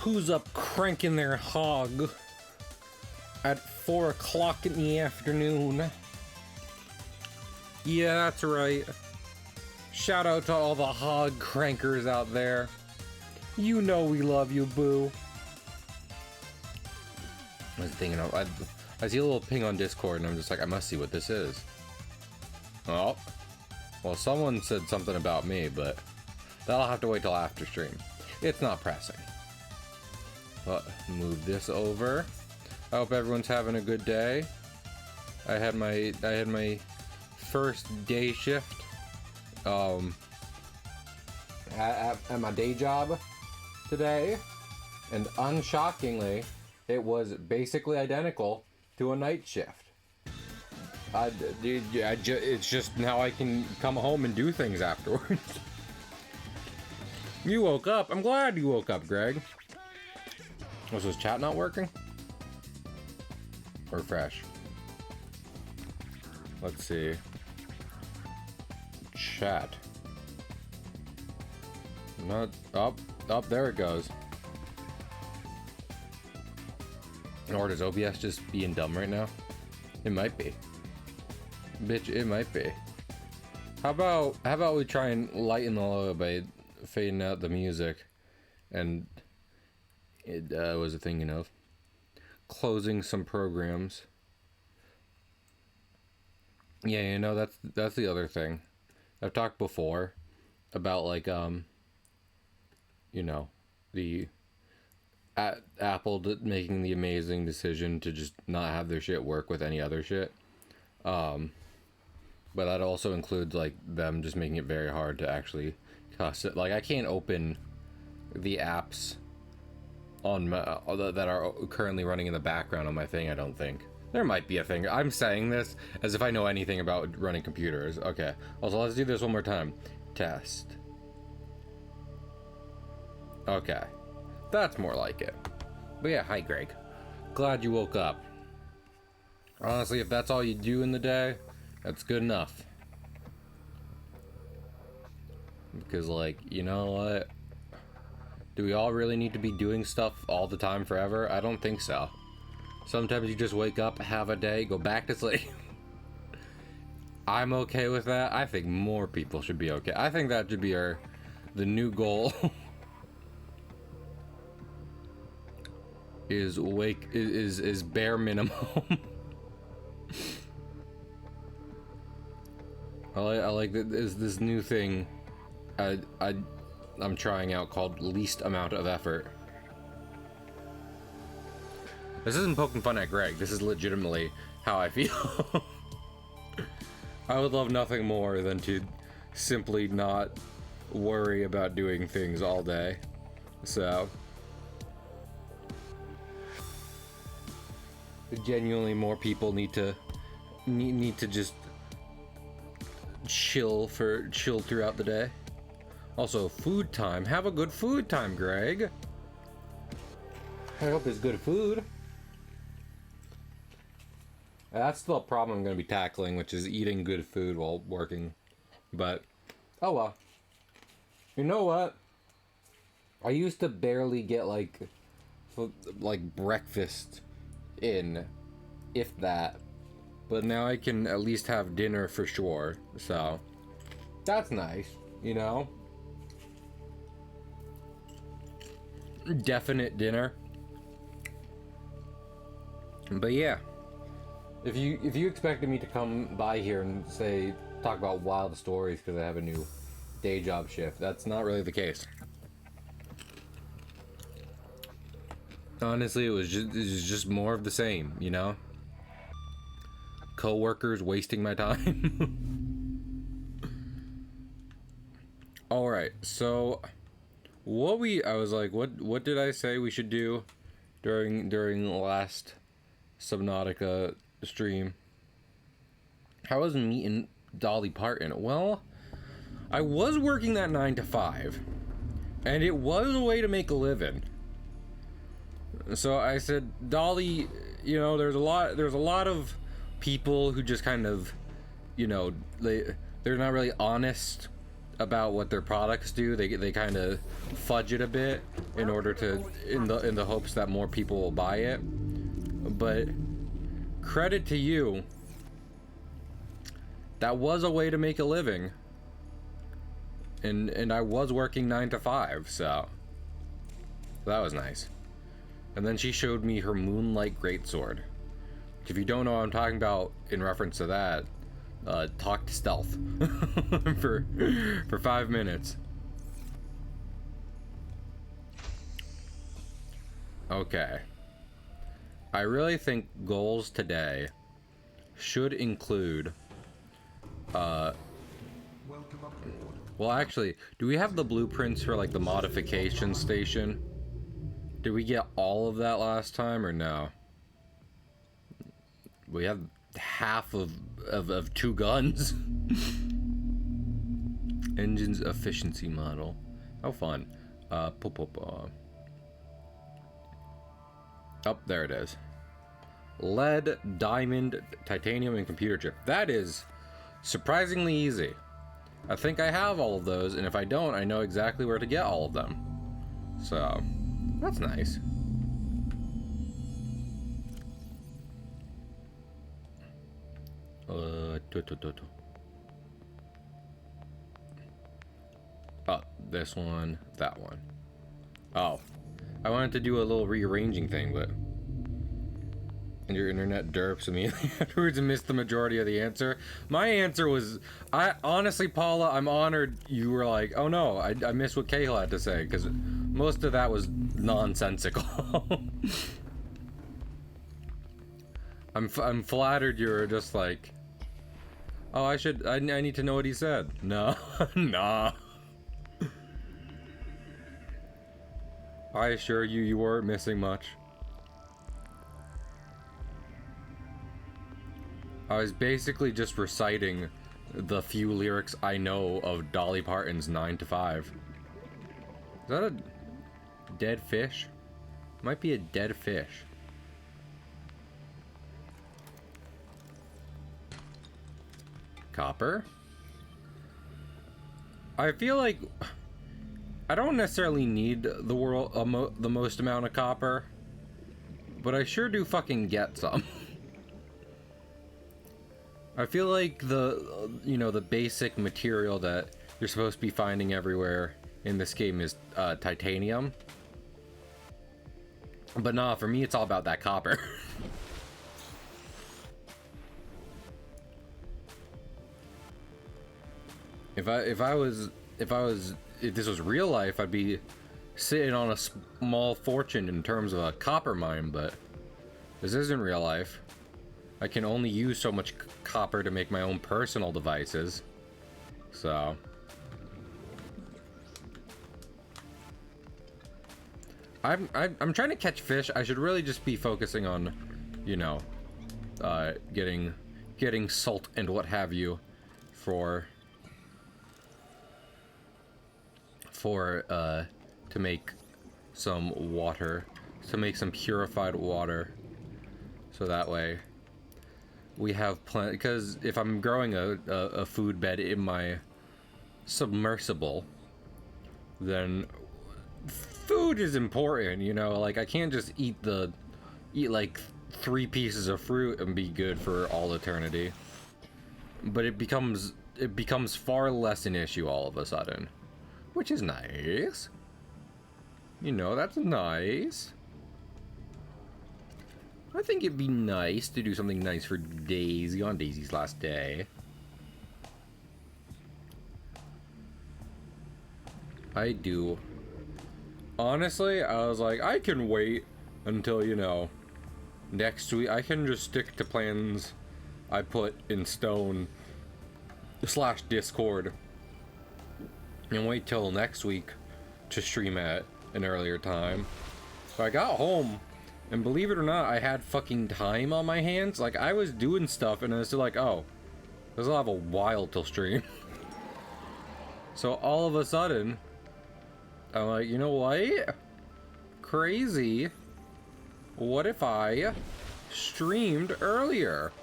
Who's up cranking their hog at 4 o'clock in the afternoon? Yeah, that's right. Shout out to all the hog crankers out there. You know we love you, boo. I was thinking, I see a little ping on Discord, and I'm just like, I must see what this is. Oh, well, someone said something about me, but that'll have to wait till after stream. It's not pressing. But move this over. I hope everyone's having a good day. I had my first day shift at my day job today, and unshockingly, it was basically identical to a night shift. It's just now I can come home and do things afterwards. You woke up. I'm glad you woke up, Greg. Was his chat not working? Refresh. Let's see. Chat. Not up. Up there it goes. Or does OBS just being dumb right now? It might be. Bitch, it might be. How about we try and lighten the load by fading out the music, and it was a thing, you know, closing some programs. Yeah, you know, that's the other thing. I've talked before about, like, you know, the Apple making the amazing decision to just not have their shit work with any other shit. But that also includes, like, them just making it very hard to actually cuss it. Like, I can't open the apps on my, that are currently running in the background on my thing, I don't think. There might be a thing. I'm saying this as if I know anything about running computers. Okay. Also, let's do this one more time. Test. Okay. That's more like it. But yeah, hi Greg. Glad you woke up. Honestly, if that's all you do in the day, that's good enough. Because, like, you know what? Do we all really need to be doing stuff all the time forever? I don't think so. Sometimes you just wake up, have a day, go back to sleep. I'm okay with that. I think more people should be okay. I think that should be the new goal. is bare minimum. I like that this new thing I'm trying out called least amount of effort. This isn't poking fun at Greg. This is legitimately how I feel. I would love nothing more than to simply not worry about doing things all day. So genuinely, more people need to just chill throughout the day. Also, food time. Have a good food time, Greg. I hope it's good food. That's the problem I'm going to be tackling, which is eating good food while working. But, oh well. You know what? I used to barely get, like breakfast in, if that. But now I can at least have dinner for sure. So, that's nice, you know? Definite dinner. But yeah. If you expected me to come by here and talk about wild stories because I have a new day job shift, that's not really the case. Honestly, it was just more of the same, you know? Co-workers wasting my time. Alright, so I was like, what did I say we should do during the last Subnautica stream? How was meeting Dolly Parton? Well, I was working that 9 to 5, and it was a way to make a living. So I said, Dolly, you know, there's a lot of people who just kind of, you know, they're not really honest about what their products do. They kind of fudge it a bit in order to in the hopes that more people will buy it. But credit to you. That was a way to make a living. And I was working 9 to 5, so that was nice. And then she showed me her Moonlight Greatsword. If you don't know what I'm talking about in reference to that, talk to Stealth for 5 minutes. Okay. I really think goals today should include well, actually, do we have the blueprints for like the modification station? Did we get all of that last time or no? We have half of 2 guns. Engines efficiency model. How fun. Oh, there it is. Lead, diamond, titanium, and computer chip. That is surprisingly easy. I think I have all of those, and if I don't, I know exactly where to get all of them. So, that's nice. Oh, this one, that one. Oh, I wanted to do a little rearranging thing, but... And your internet derps immediately afterwards and missed the majority of the answer. My answer was, honestly, Paula, I'm honored you were like, oh no, I missed what Cahill had to say, because most of that was nonsensical. I'm flattered you were just like, oh, I need to know what he said. No, nah. I assure you, you weren't missing much. I was basically just reciting the few lyrics I know of Dolly Parton's 9 to 5. Is that a dead fish? Might be a dead fish. Copper? I feel like I don't necessarily need the most amount of copper, but I sure do fucking get some. I feel like the basic material that you're supposed to be finding everywhere in this game is titanium. But nah, for me it's all about that copper. If this was real life, I'd be sitting on a small fortune in terms of a copper mine, but this isn't real life. I can only use so much copper to make my own personal devices. So I'm trying to catch fish. I should really just be focusing on, you know, getting salt and what have you to make some water, to make some purified water, so that way we have plenty. Because if I'm growing a food bed in my submersible, then food is important, you know. Like, I can't just eat like 3 pieces of fruit and be good for all eternity. But it becomes far less an issue all of a sudden, which is nice. You know, that's nice. I think it'd be nice to do something nice for Daisy on Daisy's last day. I do. Honestly, I was like, I can wait until, you know, next week. I can just stick to plans I put in stone / Discord and wait till next week to stream at an earlier time. But I got home, and believe it or not, I had fucking time on my hands. Like, I was doing stuff, and I was still like, oh, this will have a while till stream. So all of a sudden, I'm like, you know what? Crazy. What if I streamed earlier?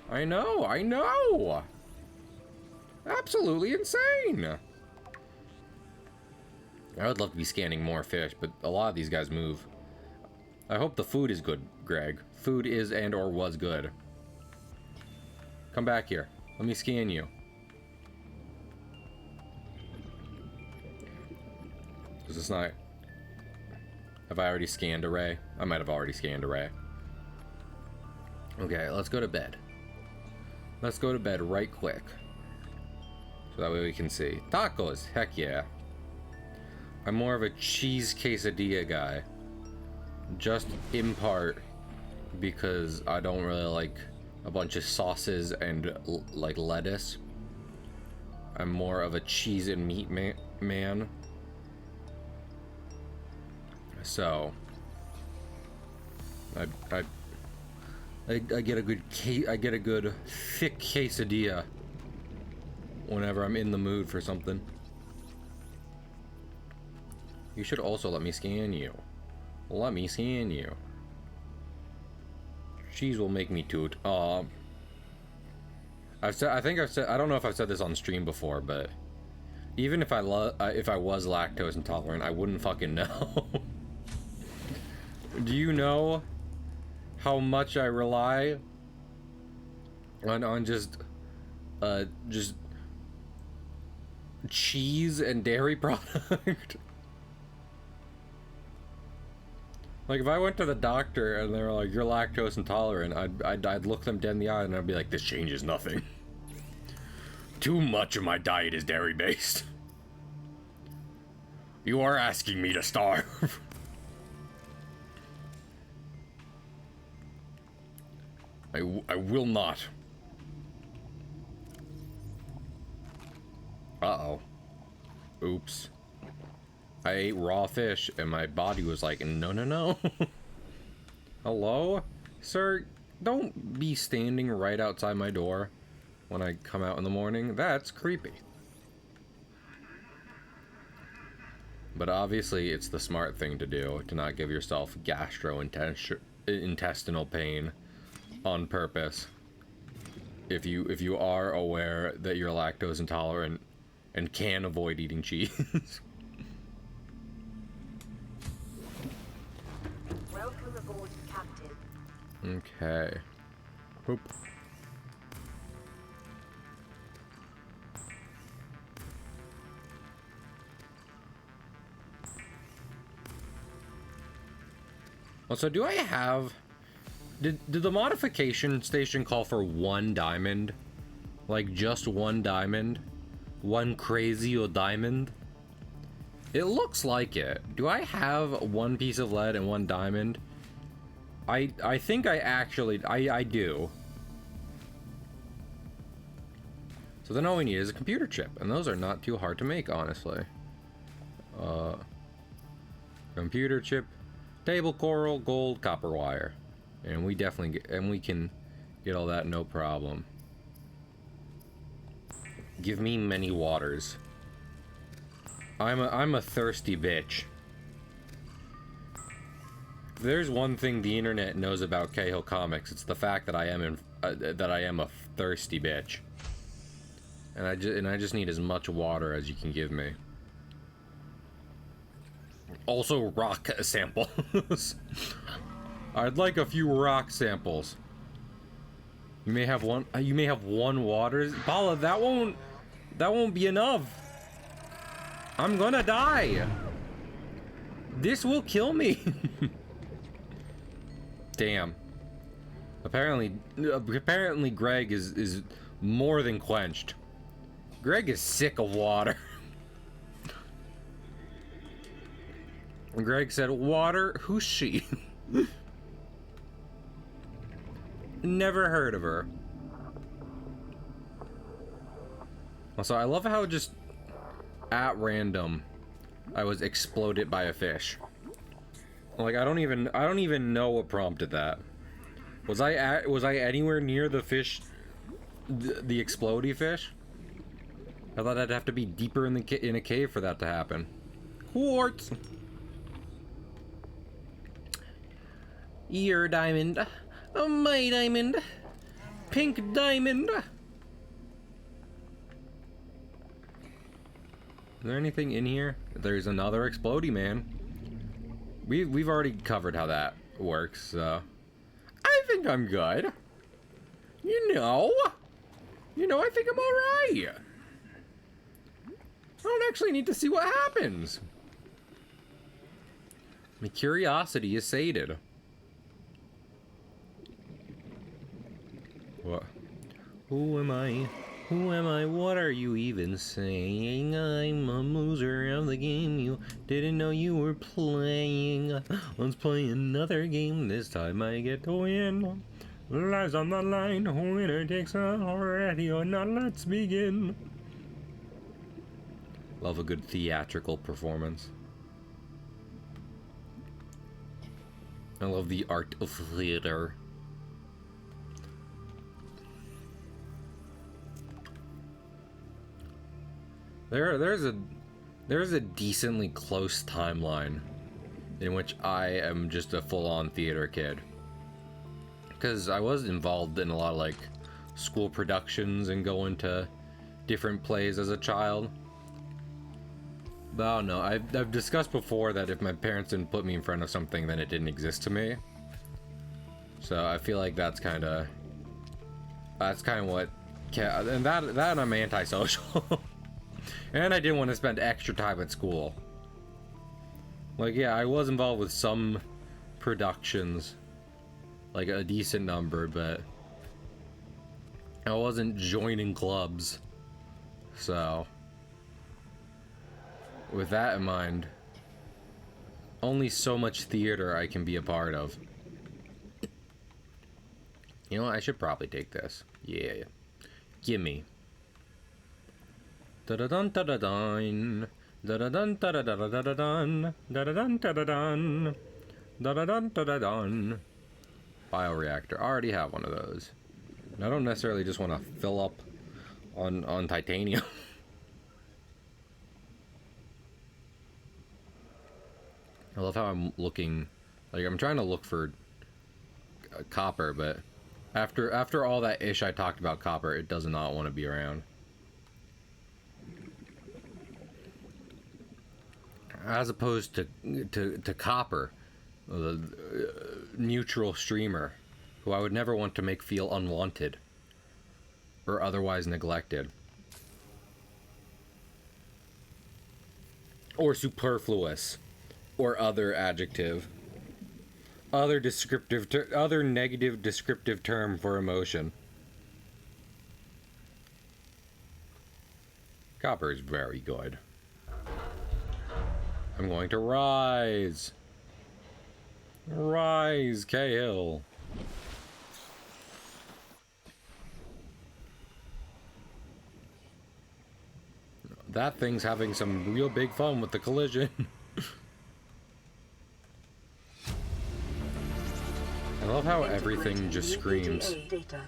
I know. Absolutely insane. I would love to be scanning more fish, but a lot of these guys move. I hope the food is good, Greg. Food is and or was good. Come back here. Let me scan you. Is this not... Have I already scanned a ray? I might have already scanned a ray. Okay, let's go to bed. Let's go to bed right quick. So that way we can see. Tacos! Heck yeah. I'm more of a cheese quesadilla guy. Just in part because I don't really like a bunch of sauces and like lettuce. I'm more of a cheese and meat man. So I get a good thick quesadilla whenever I'm in the mood for something. You should also let me scan you. Let me scan you. Cheese will make me toot. I think I've said, I don't know if I've said this on stream before, but even if I was lactose intolerant, I wouldn't fucking know. Do you know how much I rely on just cheese and dairy product? Like, if I went to the doctor and they were like, you're lactose intolerant, I'd look them dead in the eye and I'd be like, this changes nothing. Too much of my diet is dairy-based. You are asking me to starve. I will not. Uh-oh. Oops. I ate raw fish and my body was like, no, no, no. Hello? Sir, don't be standing right outside my door when I come out in the morning. That's creepy. But obviously it's the smart thing to do to not give yourself gastrointestinal pain on purpose. If you are aware that you're lactose intolerant and can avoid eating cheese. Welcome aboard, Captain. Okay. Whoop. Also, do I have... Did the modification station call for 1 diamond? Like, just 1 diamond? 1 crazy or diamond? It looks like it. Do I have 1 piece of lead and 1 diamond? I think I actually... I do. So then all we need is a computer chip. And those are not too hard to make, honestly. Computer chip, table coral, gold, copper wire. And we definitely get, and we can get all that no problem. Give me many waters. I'm a thirsty bitch. If there's one thing the internet knows about Cahill Comics, it's the fact that I am a thirsty bitch. And I just need as much water as you can give me. Also rock samples. I'd like a few rock samples. You may have one. You may have 1 water. Paula, that won't be enough. I'm gonna die. This will kill me. Damn. Apparently Greg is more than quenched. Greg is sick of water. Greg said, "Water? Who's she?" Never heard of her. Also, I love how just at random I was exploded by a fish. Like, I don't even know what prompted that. Was I anywhere near the fish, the explodey fish? I thought I'd have to be deeper in a cave for that to happen. Quartz. Your diamond. My diamond. Pink diamond. Is there anything in here? There's another explodey man. We've already covered how that works, so I think I'm good. You know, I think I'm alright. I don't actually need to see what happens. My curiosity is sated. What? Who am I? Who am I? What are you even saying? I'm a loser of the game you didn't know you were playing. Let's play another game. This time I get to win. Lives on the line. Winner takes all. Ready or not, let's begin. Love a good theatrical performance. I love the art of theater. There's a decently close timeline in which I am just a full-on theater kid, because I was involved in a lot of like school productions and going to different plays as a child. But I don't know, I've discussed before that if my parents didn't put me in front of something, then it didn't exist to me. So I feel like that's kind of what, and that I'm antisocial. And I didn't want to spend extra time at school. Like, yeah, I was involved with some productions, like a decent number, but I wasn't joining clubs. So, with that in mind, only so much theater I can be a part of. You know what? I should probably take this. Yeah. Gimme. Da-da-dun da-da-dun. Da-da-dun da-da-da-da-da-dun. Da-da-dun da-da-dun. Da-da-dun da-da-dun. Bioreactor. I already have one of those. And I don't necessarily just want to fill up on titanium. I love how I'm looking, like I'm trying to look for copper, but after all that ish I talked about copper, it does not want to be around. As opposed to copper, the neutral streamer, who I would never want to make feel unwanted or otherwise neglected or superfluous or other adjective, other negative descriptive term for emotion. Copper is very good. I'm going to rise. Rise, Cahill. That thing's having some real big fun with the collision. I love how everything just screams. I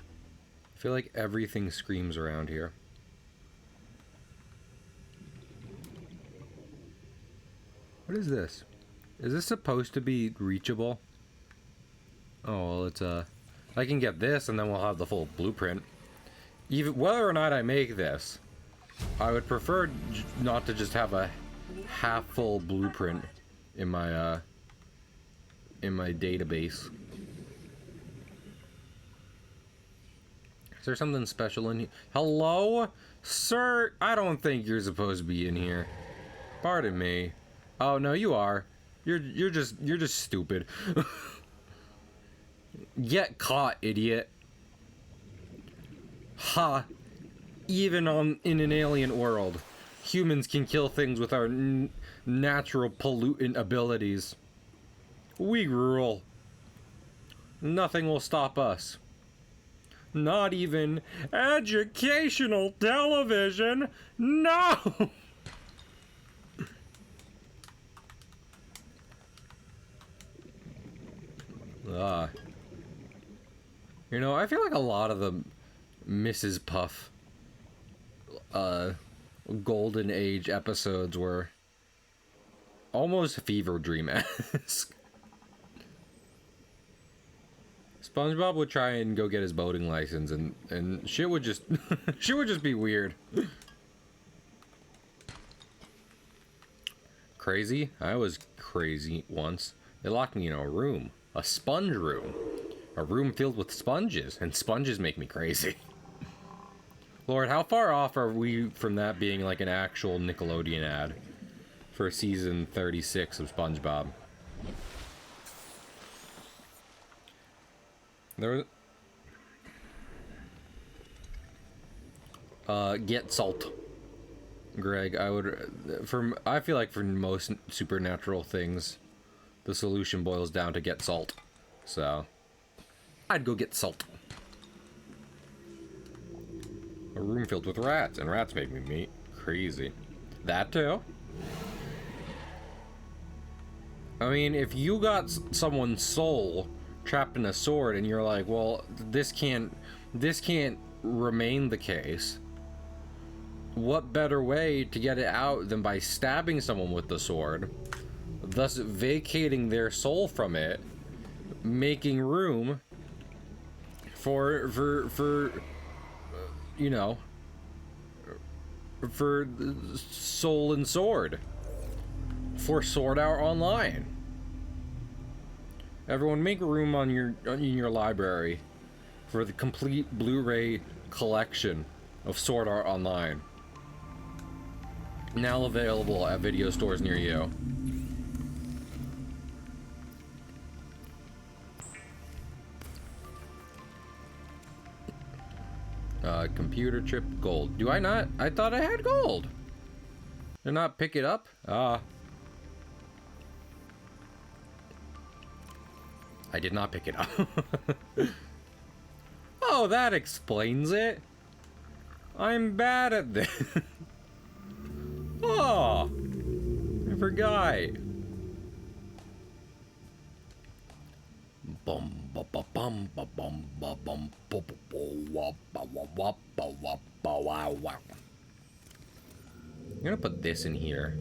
feel like everything screams around here. What is this? Is this supposed to be reachable? Oh, well, it's I can get this and then we'll have the full blueprint. Even whether or not I make this, I would prefer not to just have a half full blueprint in my database. Is there something special in here? Hello? Sir, I don't think you're supposed to be in here. Pardon me. Oh no, you are. You're just stupid. Get caught, idiot. Ha. Even in an alien world, humans can kill things with our natural pollutant abilities. We rule. Nothing will stop us. Not even educational television. No! You know, I feel like a lot of the Mrs. Puff Golden Age episodes were almost fever dream-esque. SpongeBob would try and go get his boating license and shit would just shit would just be weird. crazy? I was crazy once. They locked me in a room. A sponge room. A room filled with sponges. And sponges make me crazy. Lord, how far off are we from that being like an actual Nickelodeon ad for season 36 of SpongeBob? There was... get salt. Greg, I feel like for most supernatural things, the solution boils down to get salt. So, I'd go get salt. A room filled with rats, and rats make me crazy. That too. I mean, if you got someone's soul trapped in a sword, and you're like, well, this can't remain the case. What better way to get it out than by stabbing someone with the sword, thus vacating their soul from it, making room for you know, for soul and sword, for Sword Art Online. Everyone, make room in your library for the complete Blu-ray collection of Sword Art Online. Now available at video stores near you. Computer chip gold. Do I not? I thought I had gold. Did not pick it up? I did not pick it up. Oh, that explains it. I'm bad at this. Oh, I forgot. Bum ba ba bum ba bum ba bum ba ba ba ba ba ba ba ba wow wow. I'm gonna put this in here,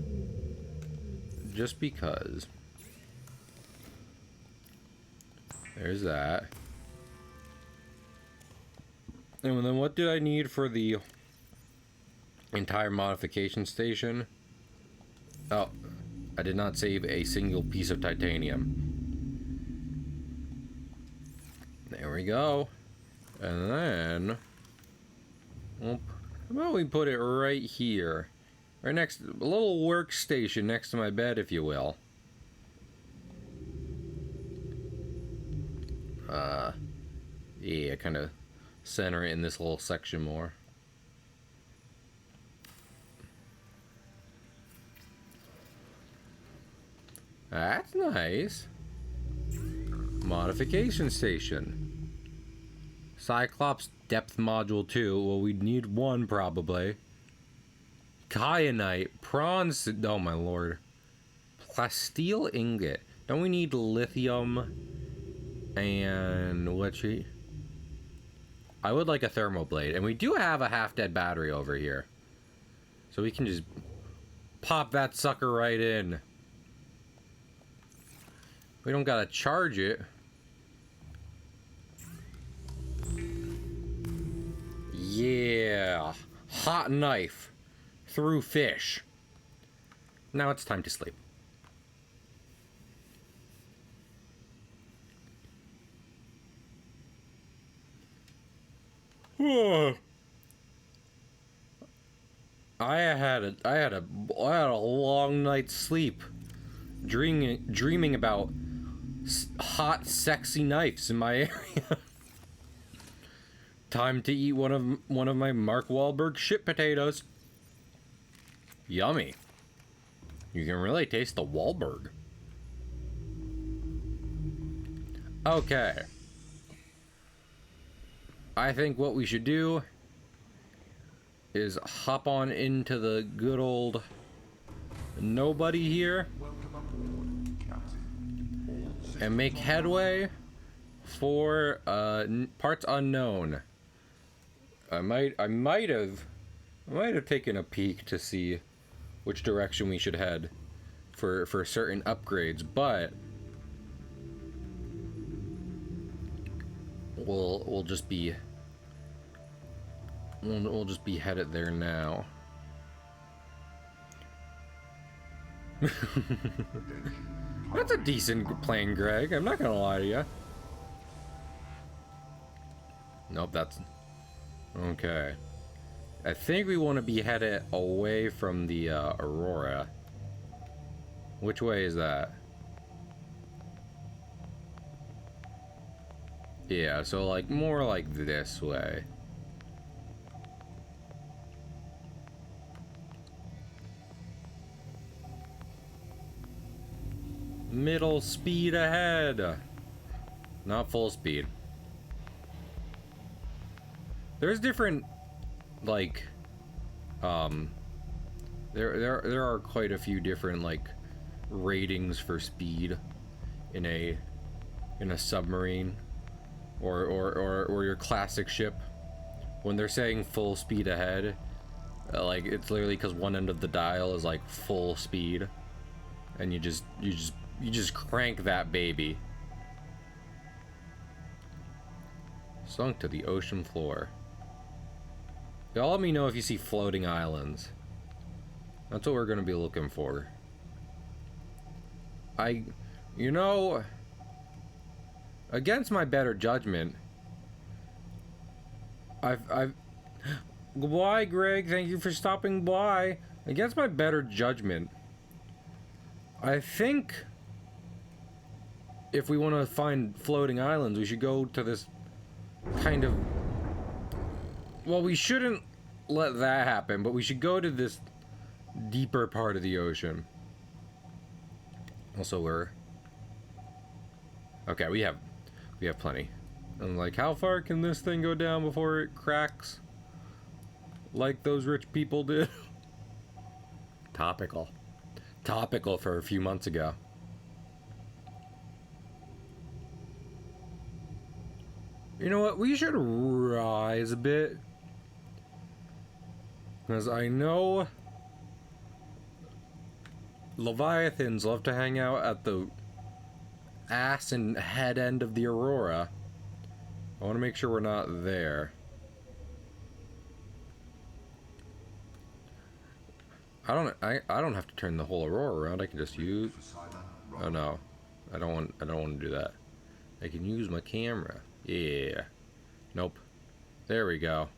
just because. There's that. And then what did I need for the entire modification station? Oh, I did not save a single piece of titanium. There we go. And then, well, how about we put it right here? Right next, a little workstation next to my bed, if you will. Yeah, kind of center it in this little section more. That's nice. Modification station. Cyclops depth module 2. Well, we'd need one probably. Kyanite. Prawns. Oh my lord. Plasteel ingot. Don't we need lithium? And what she... I would like a thermoblade. And we do have a half-dead battery over here. So we can just pop that sucker right in. We don't gotta charge it. Yeah. Hot knife through fish. Now it's time to sleep. I had a long night's sleep, dreaming about hot, sexy knives in my area. Time to eat one of my Mark Wahlberg shit potatoes. Yummy. You can really taste the Wahlberg. Okay. I think what we should do is hop on into the good old nobody here and make headway for parts unknown. I might have taken a peek to see which direction we should head for certain upgrades, but we'll just be headed there now. That's a decent plane, Greg. I'm not gonna lie to you. Nope, that's... Okay. I think we want to be headed away from the Aurora. Which way is that? Yeah, so like more like this way. Middle speed ahead. Not full speed. There's different, like, there are quite a few different like ratings for speed in a submarine or your classic ship. When they're saying full speed ahead, like it's literally because one end of the dial is like full speed, and you just crank that baby. Sunk to the ocean floor. Y'all let me know if you see floating islands. That's what we're gonna be looking for. You know, against my better judgment, why, Greg? Thank you for stopping by. Against my better judgment, I think if we want to find floating islands, we should go to this kind of... Well, we shouldn't let that happen, but we should go to this deeper part of the ocean. Also, we're... Okay, we have plenty. And like, how far can this thing go down before it cracks? Like those rich people did? Topical. Topical for a few months ago. You know what? We should rise a bit. Because I know leviathans love to hang out at the ass and head end of the Aurora. I want to make sure we're not there. I don't have to turn the whole Aurora around. I can just use... Oh no. I don't want to do that. I can use my camera. Yeah. Nope. There we go.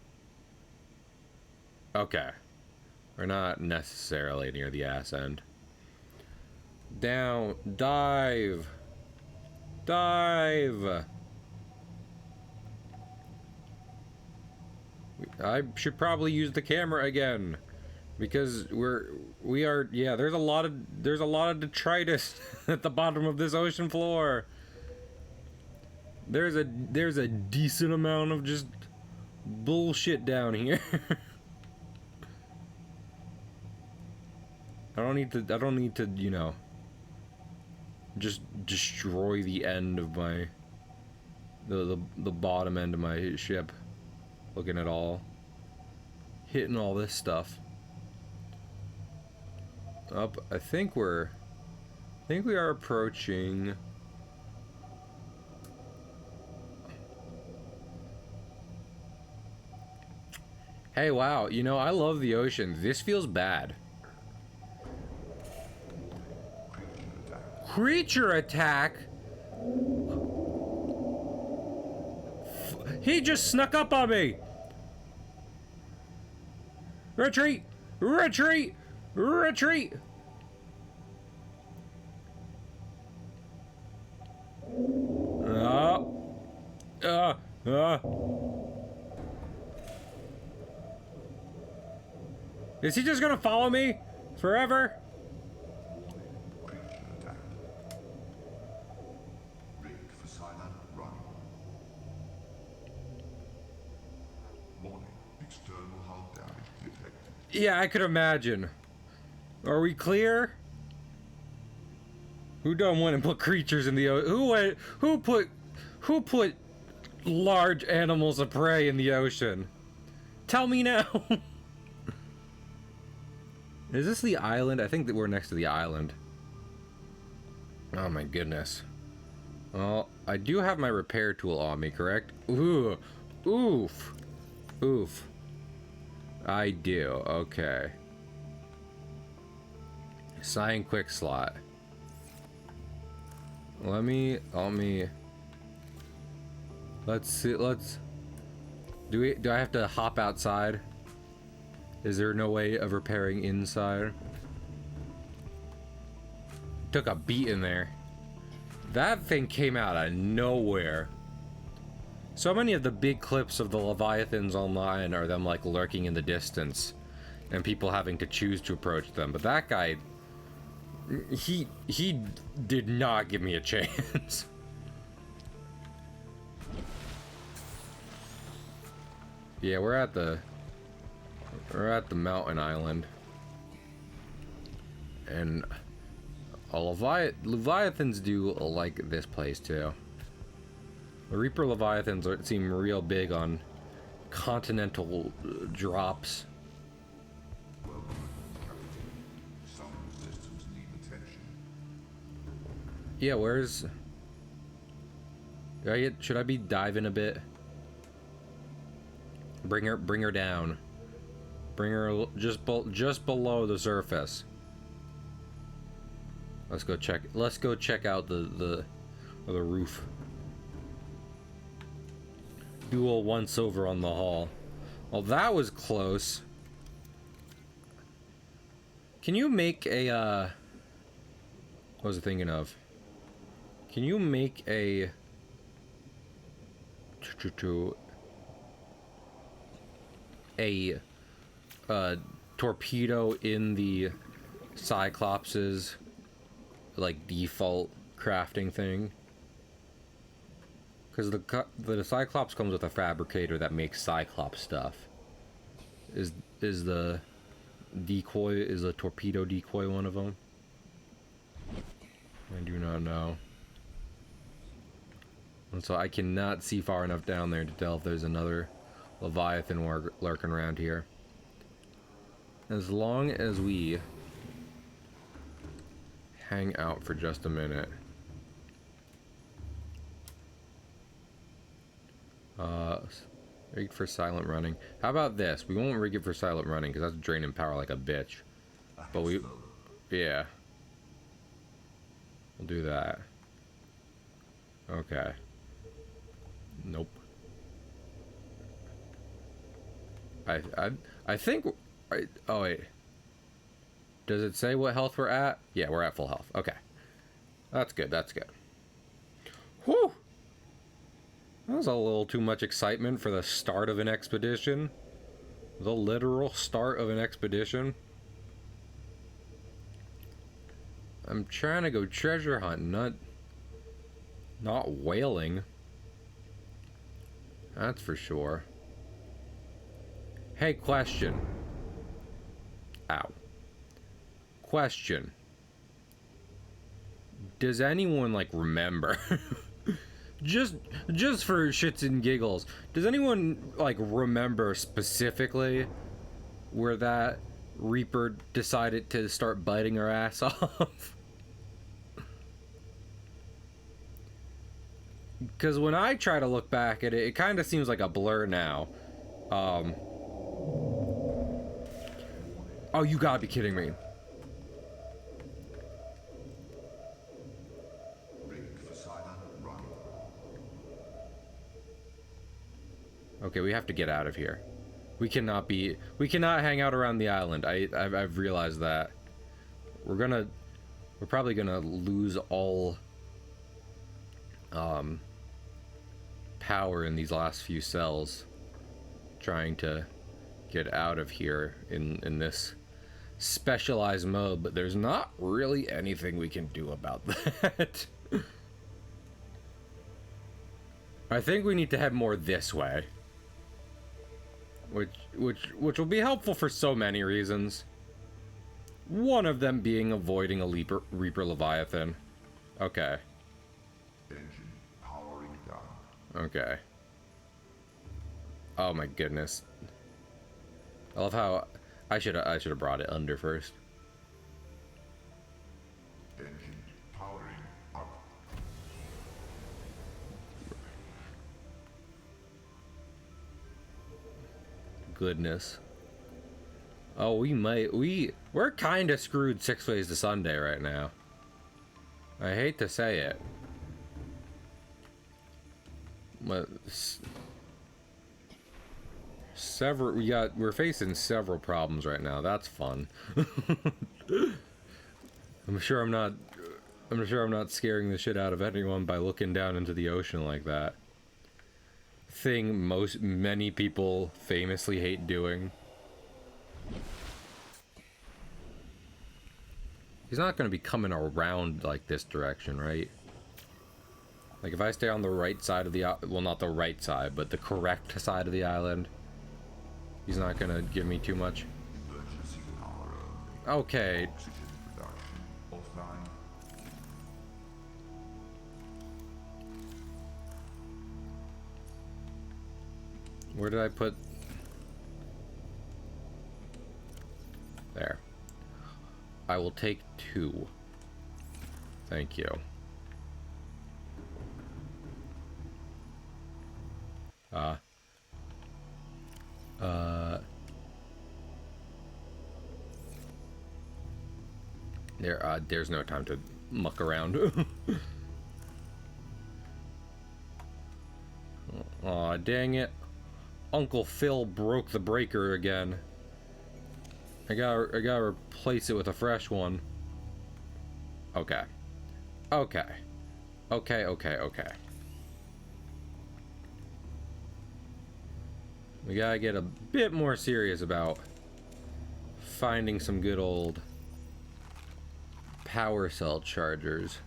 Okay. We're not necessarily near the ass end. Down. Dive. Dive. I should probably use the camera again. Because we are yeah, there's a lot of detritus at the bottom of this ocean floor. There's a decent amount of just bullshit down here. I don't need to, you know, just destroy the end of my the bottom end of my ship. Looking at hitting all this stuff. Up, I think we are approaching. Hey, wow, you know, I love the ocean. This feels bad. Creature attack? He just snuck up on me! Retreat! Retreat! Retreat! Is he just gonna follow me forever? Yeah, I could imagine. Are we clear? Who done went and put creatures in the ocean? Who put large animals of prey in the ocean? Tell me now. Is this the island? I think that we're next to the island. Oh my goodness. Well, I do have my repair tool on me, correct? Ooh. Oof. Oof. I do. Okay. Sign quick slot. Let's see, do I have to hop outside? Is there no way of repairing inside? Took a beat in there. That thing came out of nowhere. So many of the big clips of the Leviathans online are them like lurking in the distance and people having to choose to approach them. But that guy, he did not give me a chance. Yeah, we're at the mountain island. And Leviathans do like this place too. The Reaper Leviathans seem real big on continental drops. Yeah, where's... should I be diving a bit? Bring her down. Bring her just below the surface. Let's go check out the roof. Do a once over on the hall. Well, that was close. Can you make a what was I thinking of? Can you make a torpedo in the Cyclops's like default crafting thing? Because the Cyclops comes with a fabricator that makes Cyclops stuff. Is the torpedo decoy one of them? I do not know. And so I cannot see far enough down there to tell if there's another Leviathan lurking around here. As long as we hang out for just a minute. Rig for silent running. How about this? We won't rig it for silent running because that's draining power like a bitch. But yeah. We'll do that. Okay. Nope. I think. Oh wait. Does it say what health we're at? Yeah, we're at full health. Okay. That's good. That's good. Whew. That was a little too much excitement for the start of an expedition. The literal start of an expedition. I'm trying to go treasure hunting, not whaling. That's for sure. Hey, question. Ow. Question. Does anyone like remember? just for shits and giggles, does anyone like remember specifically where that Reaper decided to start biting her ass off? Because when I try to look back at it, it kind of seems like a blur now. Oh, you gotta be kidding me. Okay, we have to get out of here. We cannot hang out around the island. I've realized that. We're probably gonna lose all power in these last few cells trying to get out of here in this specialized mode, but there's not really anything we can do about that. I think we need to head more this way, which will be helpful for so many reasons. One of them being avoiding a Reaper Leviathan. Okay. Engine powering down. Okay. Oh my goodness. I love how I should have brought it under first. Engine powering up. Goodness. Oh, we're kind of screwed 6 ways to Sunday right now. I hate to say it. But we're facing several problems right now. That's fun. I'm sure I'm not scaring the shit out of anyone by looking down into the ocean like that. Thing many people famously hate doing. He's not going to be coming around like this direction, right? Like if I stay on the right side of the well, not the right side, but the correct side of the island, he's not going to give me too much. Okay. Where did I put? There. I will take 2. Thank you. There's no time to muck around. Aw, dang it. Uncle Phil broke the breaker again. I gotta replace it with a fresh one. Okay. Okay. Okay, okay, okay. We gotta get a bit more serious about finding some good old power cell chargers.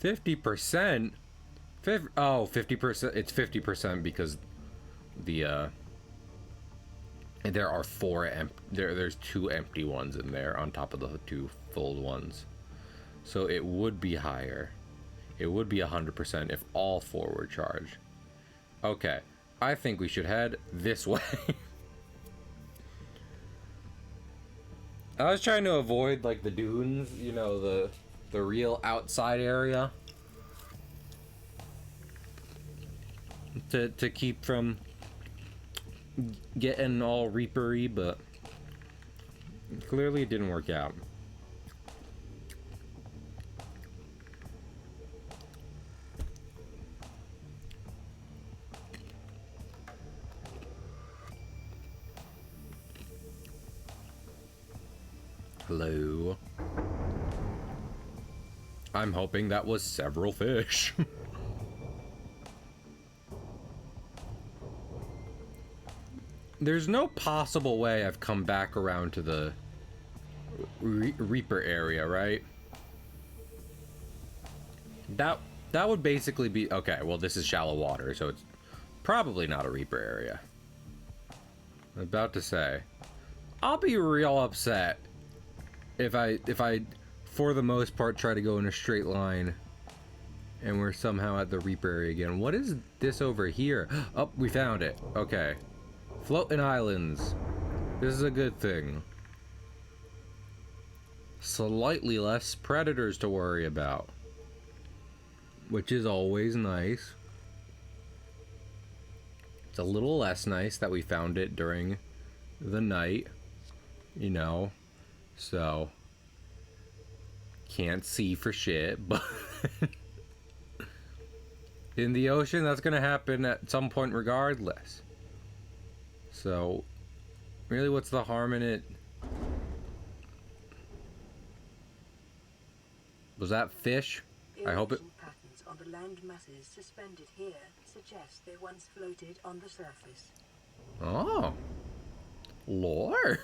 %50? 50%. It's 50% because the there are 4 there's 2 empty ones in there on top of the 2 full ones. So it would be higher. It would be 100% if all 4 were charged. Okay, I think we should head this way. I was trying to avoid like the dunes, you know, the real outside area, to keep from getting all reapery, but clearly it didn't work out. Hello. I'm hoping that was several fish. There's no possible way I've come back around to the Reaper area, right? That would basically be... Okay, well, this is shallow water, so it's probably not a Reaper area. I'm about to say. I'll be real upset if I for the most part try to go in a straight line and we're somehow at the Reaper area again. What is this over here? Oh, we found it. Okay. Floating islands. This is a good thing. Slightly less predators to worry about, which is always nice. It's a little less nice that we found it during the night, you know, so can't see for shit, but in the ocean that's gonna happen at some point regardless. So really, what's the harm in it? Was that fish? I hope it... Patterns on the land masses suspended here suggest they once floated on the surface. Oh. Lore.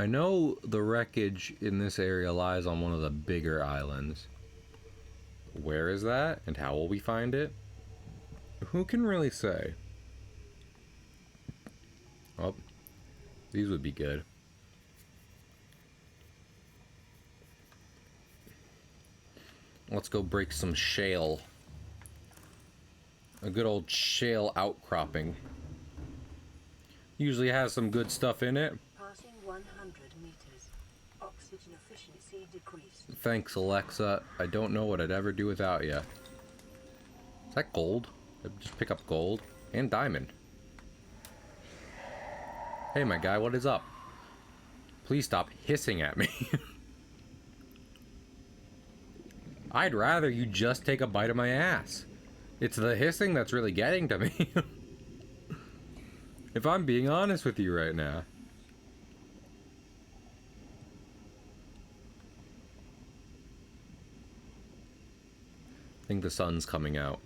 I know the wreckage in this area lies on one of the bigger islands. Where is that, and how will we find it? Who can really say? Oh, these would be good. Let's go break some shale. A good old shale outcropping. Usually has some good stuff in it. Passing 100 meters. decrease. Thanks, Alexa. I don't know what I'd ever do without you. Is that gold? I'd just pick up gold and diamond. Hey, my guy, what is up? Please stop hissing at me. I'd rather you just take a bite of my ass. It's the hissing that's really getting to me. If I'm being honest with you right now. I think the sun's coming out.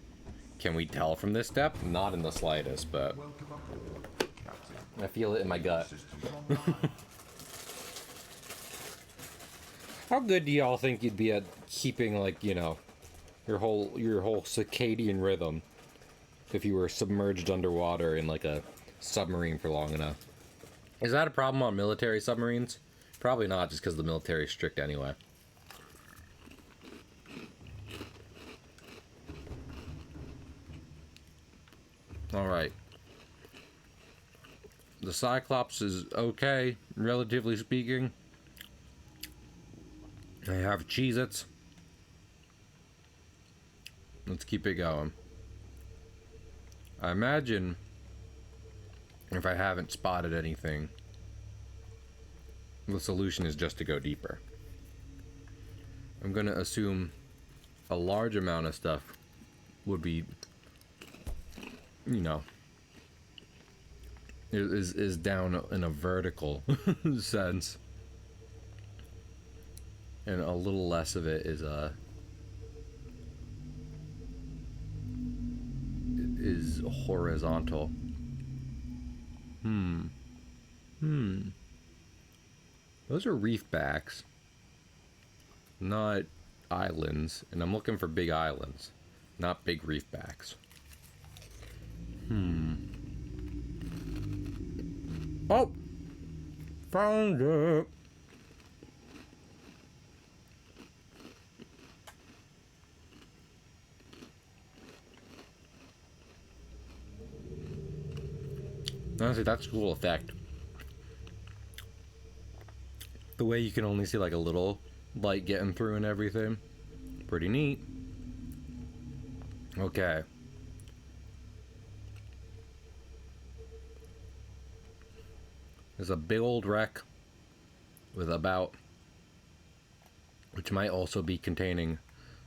Can we tell from this depth? Not in the slightest, but Welcome aboard, Captain. I feel it in my gut. Systems online. How good do y'all think you'd be at keeping, like, you know, your whole circadian rhythm if you were submerged underwater in like a submarine for long enough? Is that a problem on military submarines? Probably not, just because the military is strict anyway. Alright. The Cyclops is okay, relatively speaking. I have Cheez-Its. Let's keep it going. I imagine if I haven't spotted anything, the solution is just to go deeper. I'm gonna assume a large amount of stuff would be, you know, is down in a vertical sense, and a little less of it is horizontal. Those are reef backs, not islands, and I'm looking for big islands, not big reef backs. Oh! Found it! Honestly, that's a cool effect. The way you can only see like a little light getting through and everything. Pretty neat. Okay. There's a big old wreck with about, which might also be containing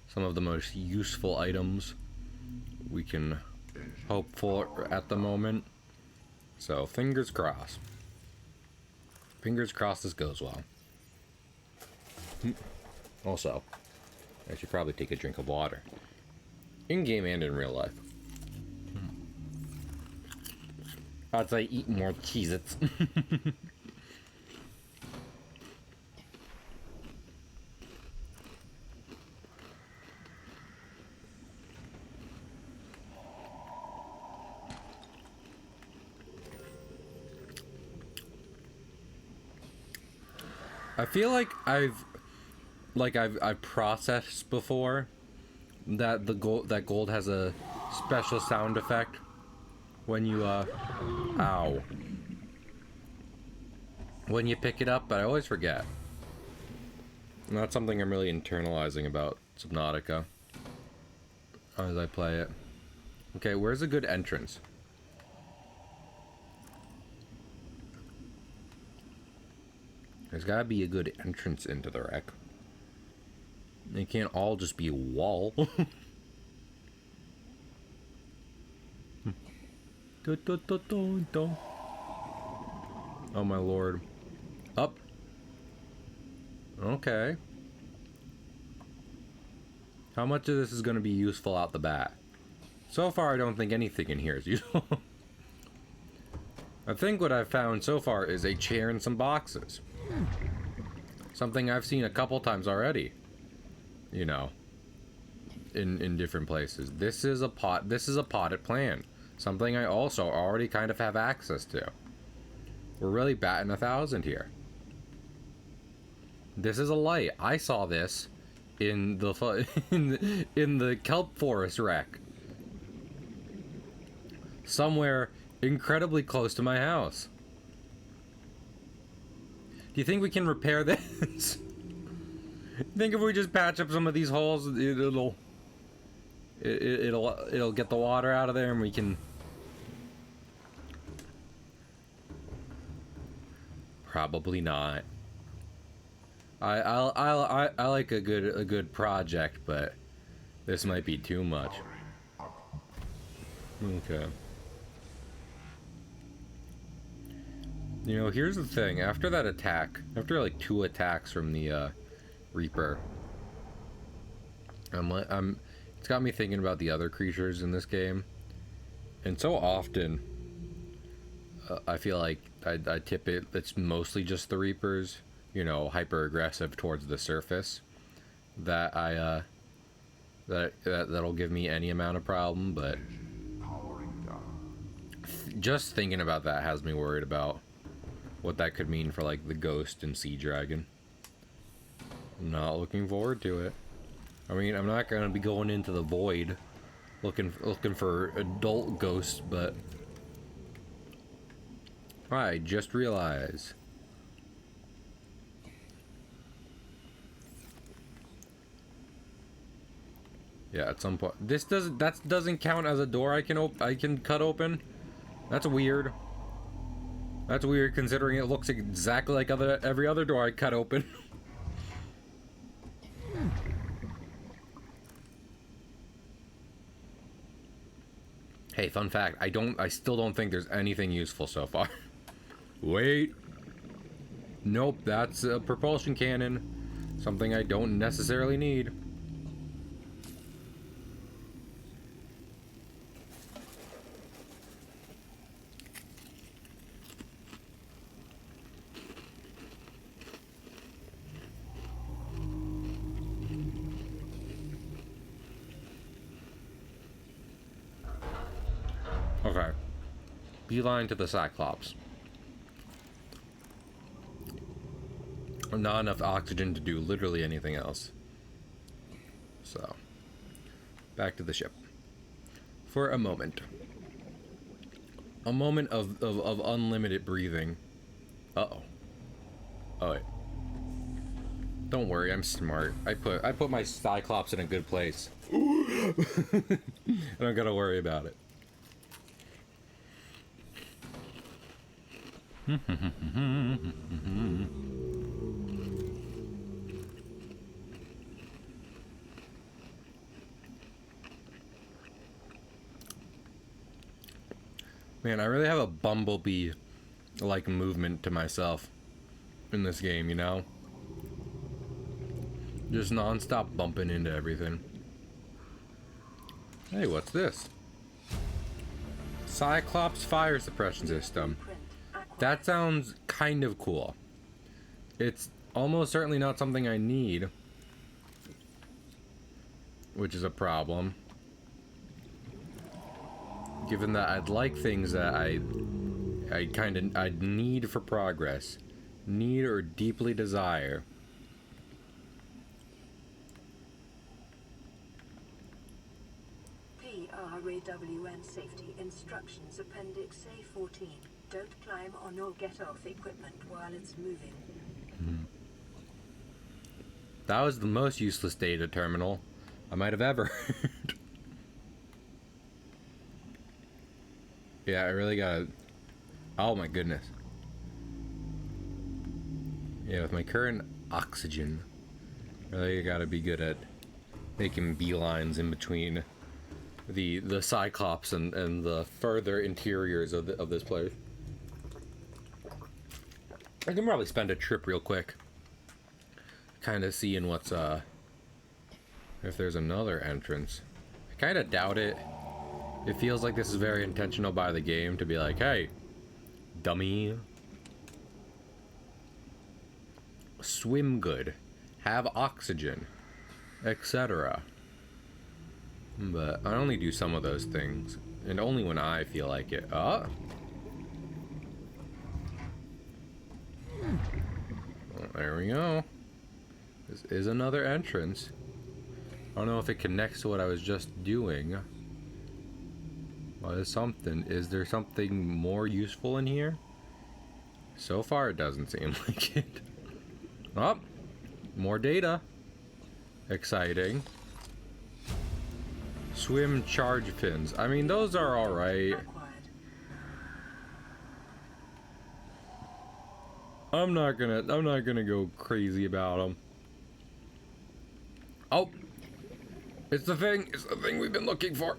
some of the most useful items we can hope for at the moment. So fingers crossed. Fingers crossed this goes well. Also, I should probably take a drink of water. In-game and in real life. I'd say eat more Cheez-Its. I feel like I've processed before that that gold has a special sound effect when you when you pick it up, but I always forget. And that's something I'm really internalizing about Subnautica as I play it. Okay, where's a good entrance? There's gotta be a good entrance into the wreck. It can't all just be a wall. Oh my lord. Up. Okay. How much of this is gonna be useful out the bat? So far, I don't think anything in here is useful. I think what I've found so far is a chair and some boxes. Something I've seen a couple times already. You know, in different places. This is a potted plant. Something I also already kind of have access to. We're really batting 1,000 here. This is a light. I saw this in the in the kelp forest wreck. Somewhere incredibly close to my house. Do you think we can repair this? Think if we just patch up some of these holes, it'll get the water out of there, and we can. Probably not. I like a good project, but this might be too much. Okay. You know, here's the thing. After that attack, after like 2 attacks from the Reaper, it's got me thinking about the other creatures in this game, and so often I feel like I tip it. It's mostly just the Reapers, you know, hyper aggressive towards the surface. That that'll give me any amount of problem, but just thinking about that has me worried about what that could mean for like the Ghost and Sea Dragon. I'm not looking forward to it. I mean, I'm not gonna be going into the void looking for adult ghosts, but I just realized. Yeah, at some point. That doesn't count as a door I can cut open. That's weird. That's weird considering it looks exactly like every other door I cut open. Hey, fun fact, I still don't think there's anything useful so far. Wait. Nope, that's a propulsion cannon. Something I don't necessarily need. Okay. Beeline to the Cyclops. Not enough oxygen to do literally anything else. So, back to the ship. For a moment. A moment of unlimited breathing. Uh-oh. Oh, wait. Don't worry, I'm smart. I put my Cyclops in a good place. I don't gotta worry about it. Man, I really have a bumblebee like movement to myself in this game, you know? Just non-stop bumping into everything. Hey, what's this? Cyclops fire suppression system. That sounds kind of cool. It's almost certainly not something I need, which is a problem. Given that I'd like things that I'd need for progress. Need or deeply desire. PRAWN Safety Instructions Appendix A14. Don't climb on or get off equipment while it's moving. That was the most useless data terminal I might have ever heard. Yeah, I really gotta... Oh my goodness. Yeah, with my current oxygen, really gotta be good at making beelines in between the Cyclops and the further interiors of this place. I can probably spend a trip real quick, kind of seeing what's if there's another entrance. I kind of doubt it. It feels like this is very intentional by the game to be like, hey, dummy, swim good, have oxygen, etc. But I only do some of those things, and only when I feel like it. Well, there we go. This is another entrance. I don't know if it connects to what I was just doing. Well, is there something more useful in here? So far, it doesn't seem like it. Oh, more data. Exciting. Swim charge fins. I mean, those are alright. Acquired. I'm not gonna go crazy about them. Oh, it's the thing we've been looking for.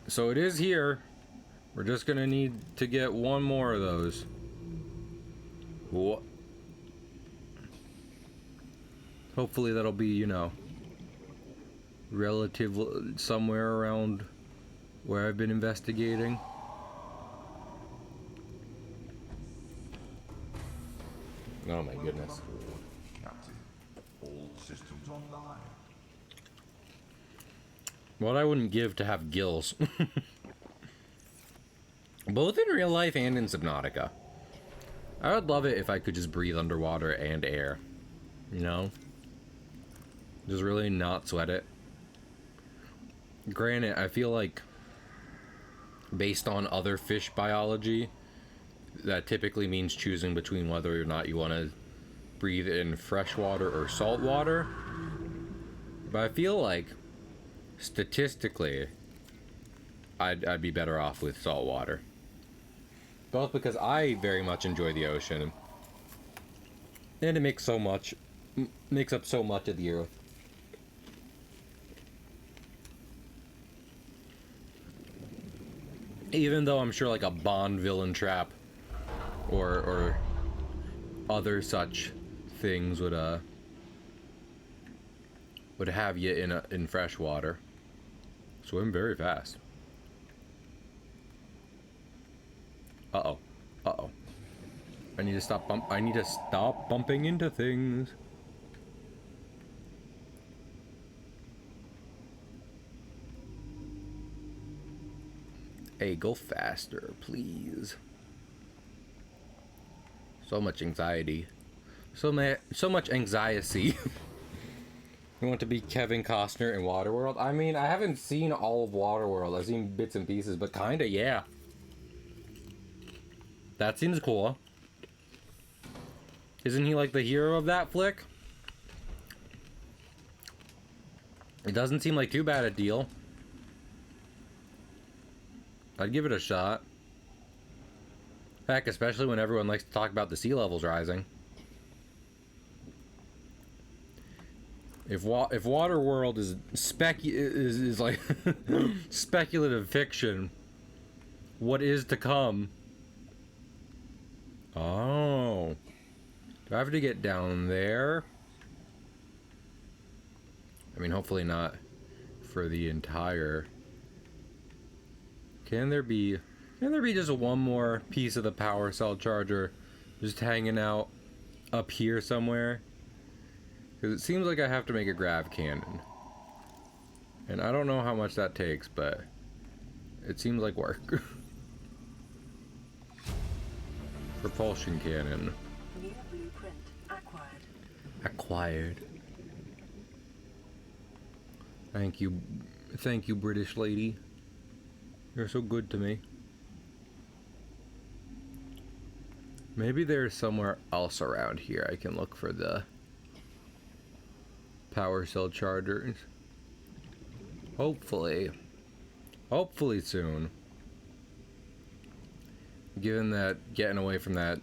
So it is here. We're just gonna need to get one more of those. What? Hopefully that'll be, you know, relative somewhere around where I've been investigating. Oh my goodness. Captain, all systems online. What I wouldn't give to have gills. Both in real life and in Subnautica. I would love it if I could just breathe underwater and air. You know? Just really not sweat it. Granted, I feel like based on other fish biology, that typically means choosing between whether or not you want to breathe in fresh water or salt water. But I feel like statistically I'd be better off with salt water. Both because I very much enjoy the ocean, and it makes up so much of the earth. Even though I'm sure like a Bond villain trap or other such things would have you in fresh water. Swim very fast. Uh-oh. Uh-oh. I need to stop bumping into things. Hey, go faster, please. So much anxiety. So much anxiety. You want to be Kevin Costner in Waterworld? I mean, I haven't seen all of Waterworld. I've seen bits and pieces, but kinda, yeah. That seems cool. Isn't he like the hero of that flick? It doesn't seem like too bad a deal. I'd give it a shot. Heck, especially when everyone likes to talk about the sea levels rising. If Waterworld is like speculative fiction, what is to come? Oh, do I have to get down there? I mean, hopefully not for the entire. Can there be just one more piece of the power cell charger just hanging out up here somewhere? Because it seems like I have to make a grav cannon. And I don't know how much that takes, but it seems like work. Propulsion cannon. New blueprint acquired. Acquired. Thank you, British lady. You're so good to me. Maybe there's somewhere else around here I can look for the power cell chargers. Hopefully soon. Given that getting away from that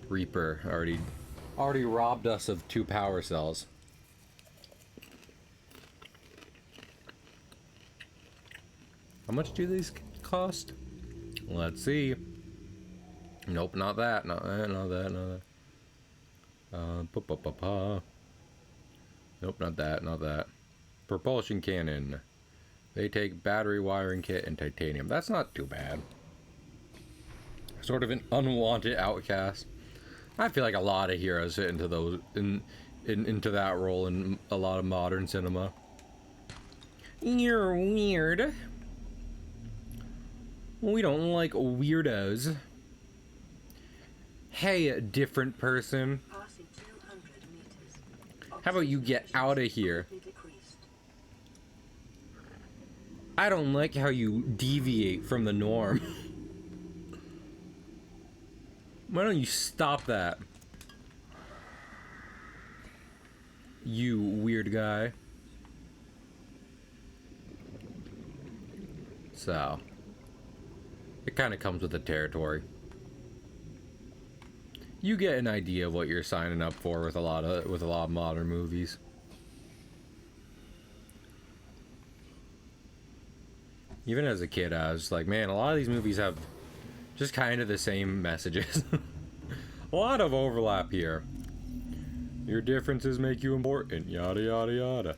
Reaper already robbed us of 2 power cells. How much do these cost? Let's see. Nope, not that. Not that. Nope, not that. Propulsion cannon. They take battery wiring kit and titanium. That's not too bad. Sort of an unwanted outcast. I feel like a lot of heroes fit into those into that role in a lot of modern cinema. You're weird. We don't like weirdos. Hey, different person. Passing 200 meters. How about you get out of here? I don't like how you deviate from the norm. Why don't you stop that? You weird guy. So, it kind of comes with the territory. You get an idea of what you're signing up for with a lot of modern movies. Even as a kid, I was like, man, a lot of these movies have just kind of the same messages. A lot of overlap here. Your differences make you important, yada yada yada.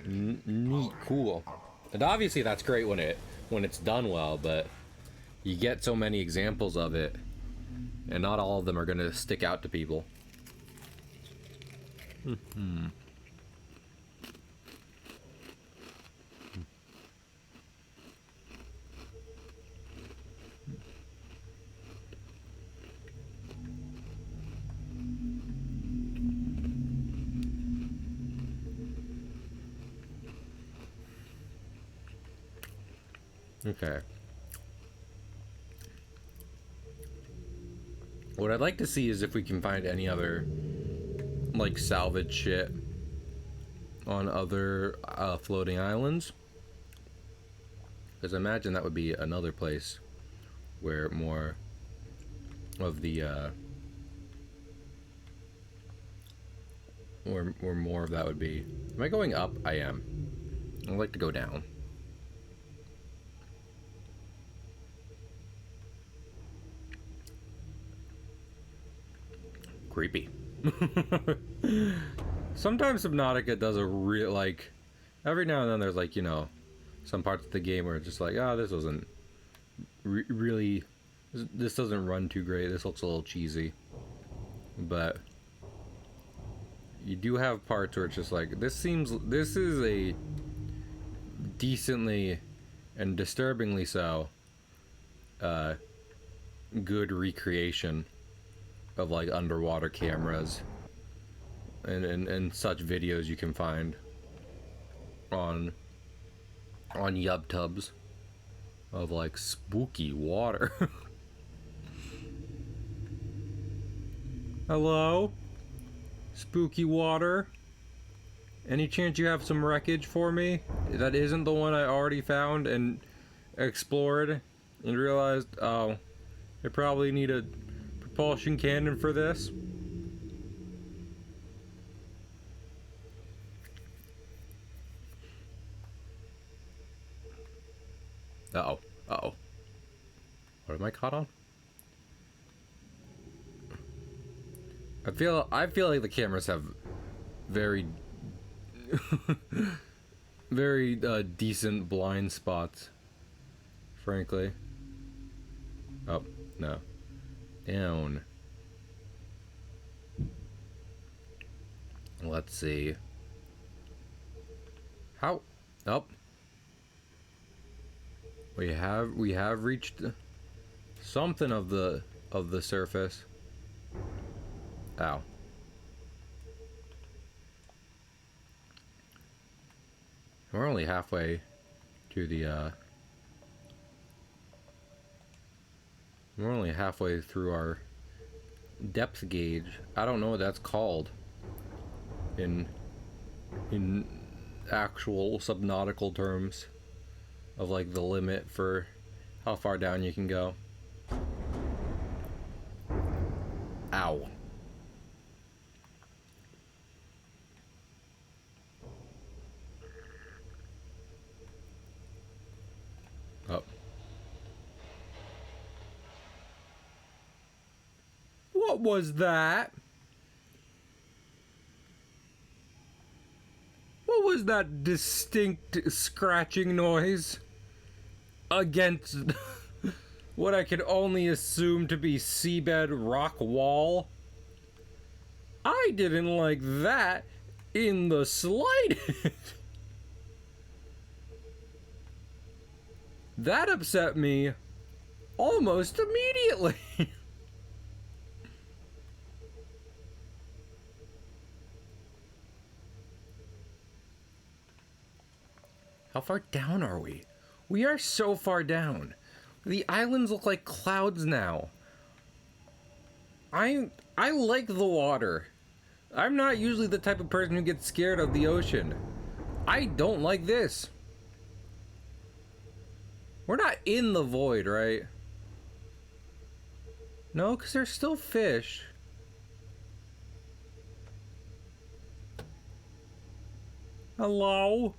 Neat, cool. And obviously that's great when it's done well, but you get so many examples of it, and not all of them are gonna stick out to people. Okay. What I'd like to see is if we can find any other, like, salvage shit on other floating islands. Because I imagine that would be another place where more of the, where more of that would be. Am I going up? I am. I'd like to go down. Creepy. Sometimes Subnautica does a real, like, every now and then there's, like, you know, some parts of the game where it's just like, oh, this wasn't really, this doesn't run too great, this looks a little cheesy. But you do have parts where it's just like, this is a decently and disturbingly so good recreation of, like, underwater cameras and such videos you can find on YubTubs of, like, spooky water. Hello? Spooky water? Any chance you have some wreckage for me that isn't the one I already found and explored and realized, oh, I probably need a propulsion cannon for this? Uh-oh. Uh-oh. What am I caught on? I feel like the cameras have very very decent blind spots, frankly. Oh, no. Down. Let's see. How? Oh. We have reached something of the surface. Ow. We're only halfway to the we're only halfway through our depth gauge. I don't know what that's called in actual subnautical terms of, like, the limit for how far down you can go. Ow. Oh. What was that? What was that distinct scratching noise against what I could only assume to be seabed rock wall? I didn't like that in the slightest. That upset me almost immediately. How far down are we? We are so far down. The islands look like clouds now. I like the water. I'm not usually the type of person who gets scared of the ocean. I don't like this. We're not in the void, right? No, because there's still fish. Hello?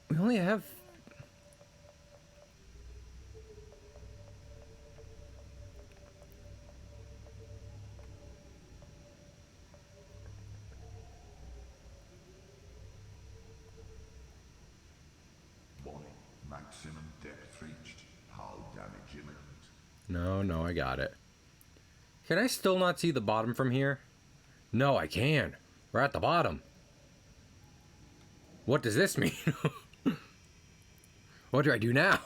We only have... Warning. Maximum depth reached. Hull damage imminent. No, I got it. Can I still not see the bottom from here? No, I can. We're at the bottom. What does this mean? What do I do now?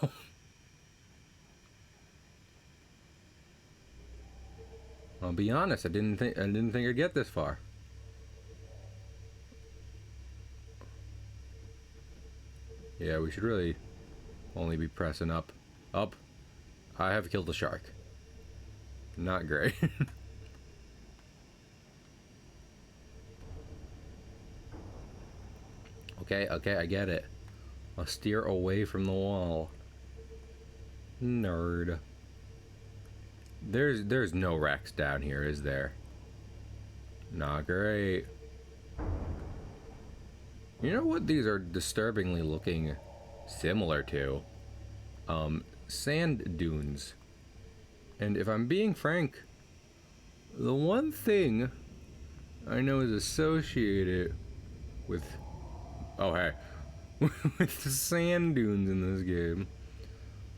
I'll be honest, I didn't think I'd get this far. Yeah, we should really only be pressing up. Up. I have killed a shark. Not great. Okay, I get it. I'll steer away from the wall. Nerd. There's no wrecks down here, is there? Not great. You know what these are disturbingly looking similar to? Sand dunes. And if I'm being frank, the one thing I know is associated with... Oh, hey. with the sand dunes in this game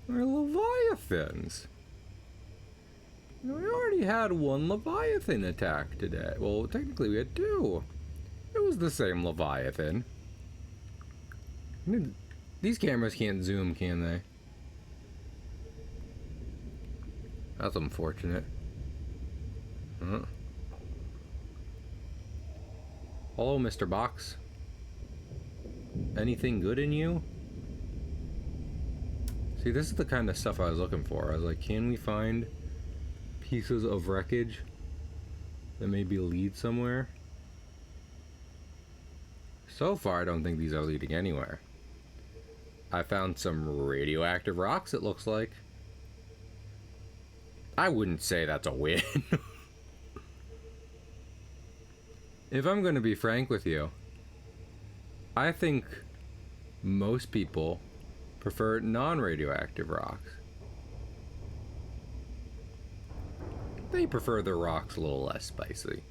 are leviathans. We already had one leviathan attack today. Well, technically we had two. It was the same leviathan. These cameras can't zoom, can they? That's unfortunate. Huh. Hello, Mr. Box. Anything good in you? See, this is the kind of stuff I was looking for. I was like, can we find pieces of wreckage that maybe lead somewhere? So far, I don't think these are leading anywhere. I found some radioactive rocks, it looks like. I wouldn't say that's a win. If I'm going to be frank with you, I think most people prefer non-radioactive rocks. They prefer the rocks a little less spicy.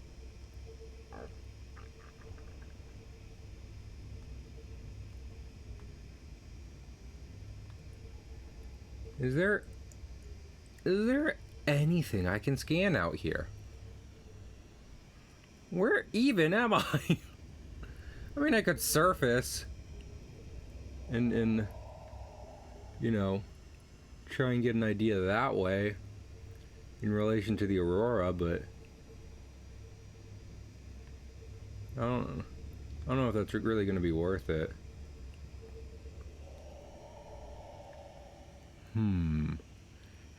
Is there anything I can scan out here? Where even am I? I mean, I could surface and you know, try and get an idea that way in relation to the aurora, but I don't know if that's really going to be worth it.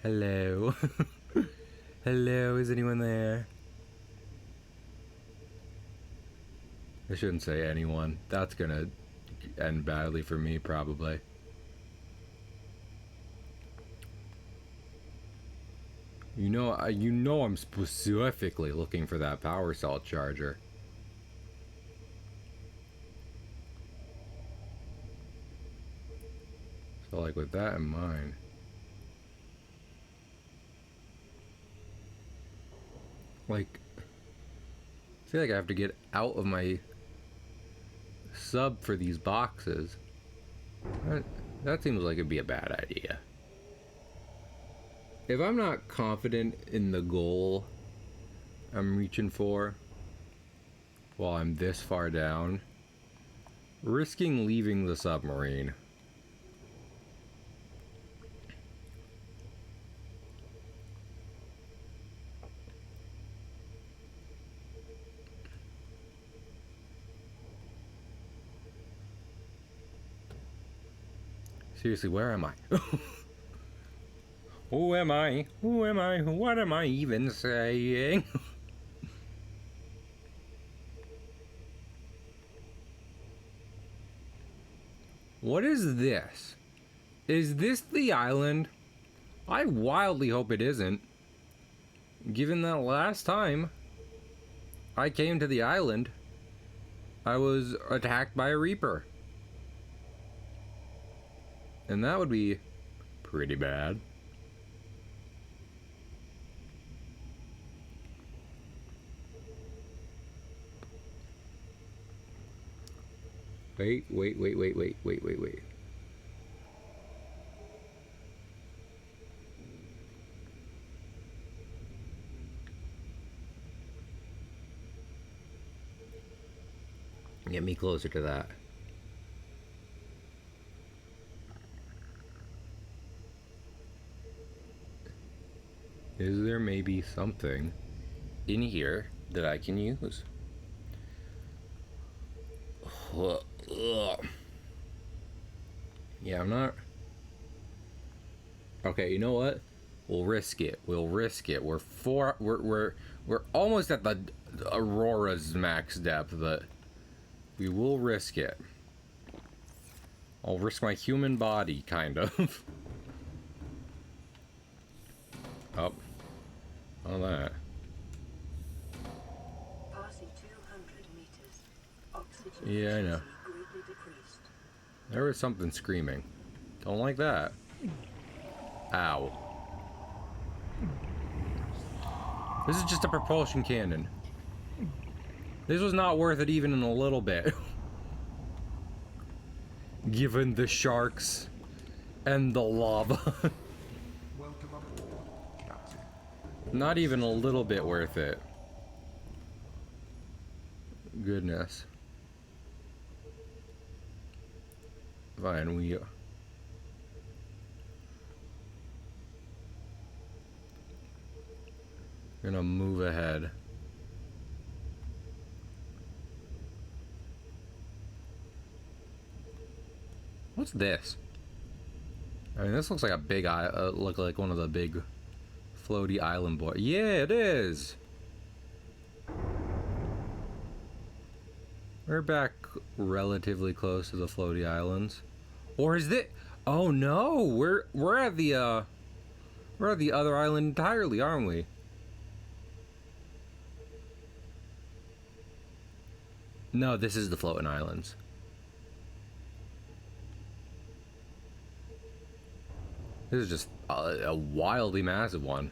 Hello. Hello, is anyone there? I shouldn't say anyone. That's gonna end badly for me, probably. You know I'm specifically looking for that power cell charger. So, like, with that in mind, like, I feel like I have to get out of my sub for these boxes. That seems like it'd be a bad idea. If I'm not confident in the goal I'm reaching for while I'm this far down, risking leaving the submarine. Seriously, where am I? Who am I? Who am I? What am I even saying? What is this? Is this the island? I wildly hope it isn't. Given that last time I came to the island, I was attacked by a Reaper. And that would be pretty bad. Wait. Get me closer to that. Is there maybe something in here that I can use? Yeah, I'm not. Okay, you know what? We'll risk it. We'll risk it. We're almost at the Aurora's max depth, but we will risk it. I'll risk my human body, kind of. Up. All that. Passing 200 meters. Oxygen Yeah, I know. efficiency greatly decreased. There was something screaming. Don't like that. Ow. This is just a propulsion cannon. This was not worth it even in a little bit. Given the sharks and the lava. Welcome aboard, Captain. Not even a little bit worth it. Goodness. Fine, we're gonna move ahead. What's this? I mean, this looks like a big look like one of the big floaty island boys. Yeah, it is. We're back relatively close to the floaty islands. Or is it? Oh no, we're at the other island entirely, aren't we? No, this is the floating islands. This is just a wildly massive one.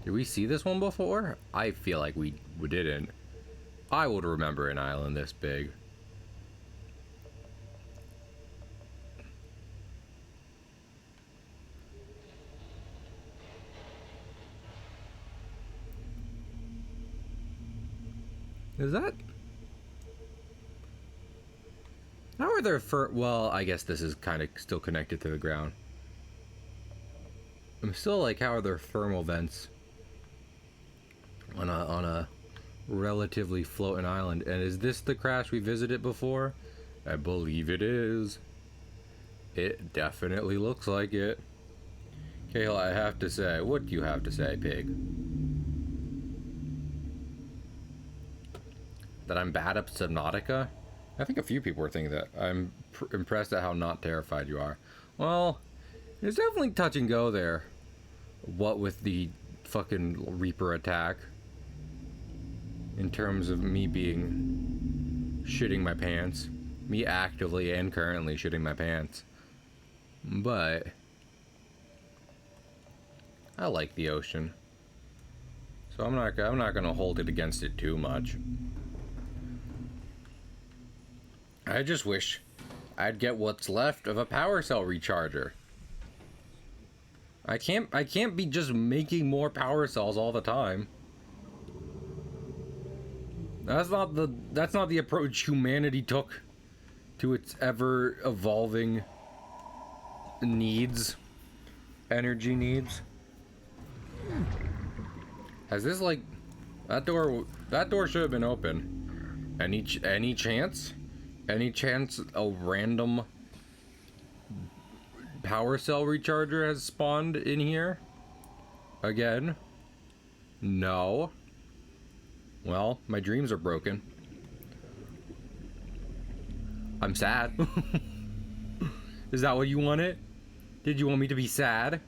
Did we see this one before? I feel like we didn't. I would remember an island this big. Is that? How are there well, I guess this is kind of still connected to the ground. I'm still like, how are there thermal vents on a relatively floating island? And is this the crash we visited before? I believe it is. It definitely looks like it. Kale, I have to say, what do you have to say, pig? That I'm bad at Subnautica? I think a few people were thinking that. I'm impressed at how not terrified you are. Well, there's definitely touch and go there. What with the fucking Reaper attack. In terms of me shitting my pants. Me actively and currently shitting my pants. But I like the ocean. So I'm not gonna hold it against it too much. I just wish I'd get what's left of a power cell recharger. I can't be just making more power cells all the time. That's not the approach humanity took to its ever evolving energy needs. Has this like that door should have been open. Any chance a random power cell recharger has spawned in here? Again? No. Well, my dreams are broken. I'm sad. Is that what you wanted? Did you want me to be sad?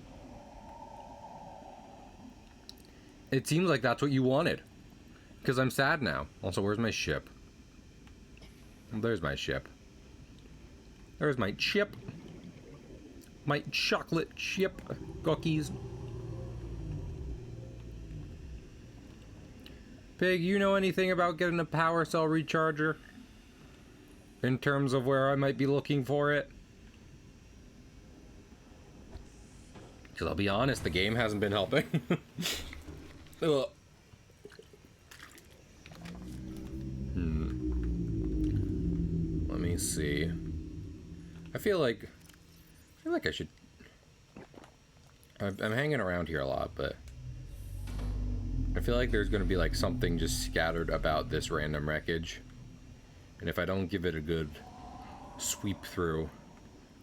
It seems like that's what you wanted. Because I'm sad now. Also, where's my ship? There's my ship. There's my chip. My chocolate chip cookies. Pig, you know anything about getting a power cell recharger? In terms of where I might be looking for it? Because I'll be honest, the game hasn't been helping. Ugh. Let me see. I feel like I should. I'm hanging around here a lot, but I feel like there's going to be like something just scattered about this random wreckage, and if I don't give it a good sweep through,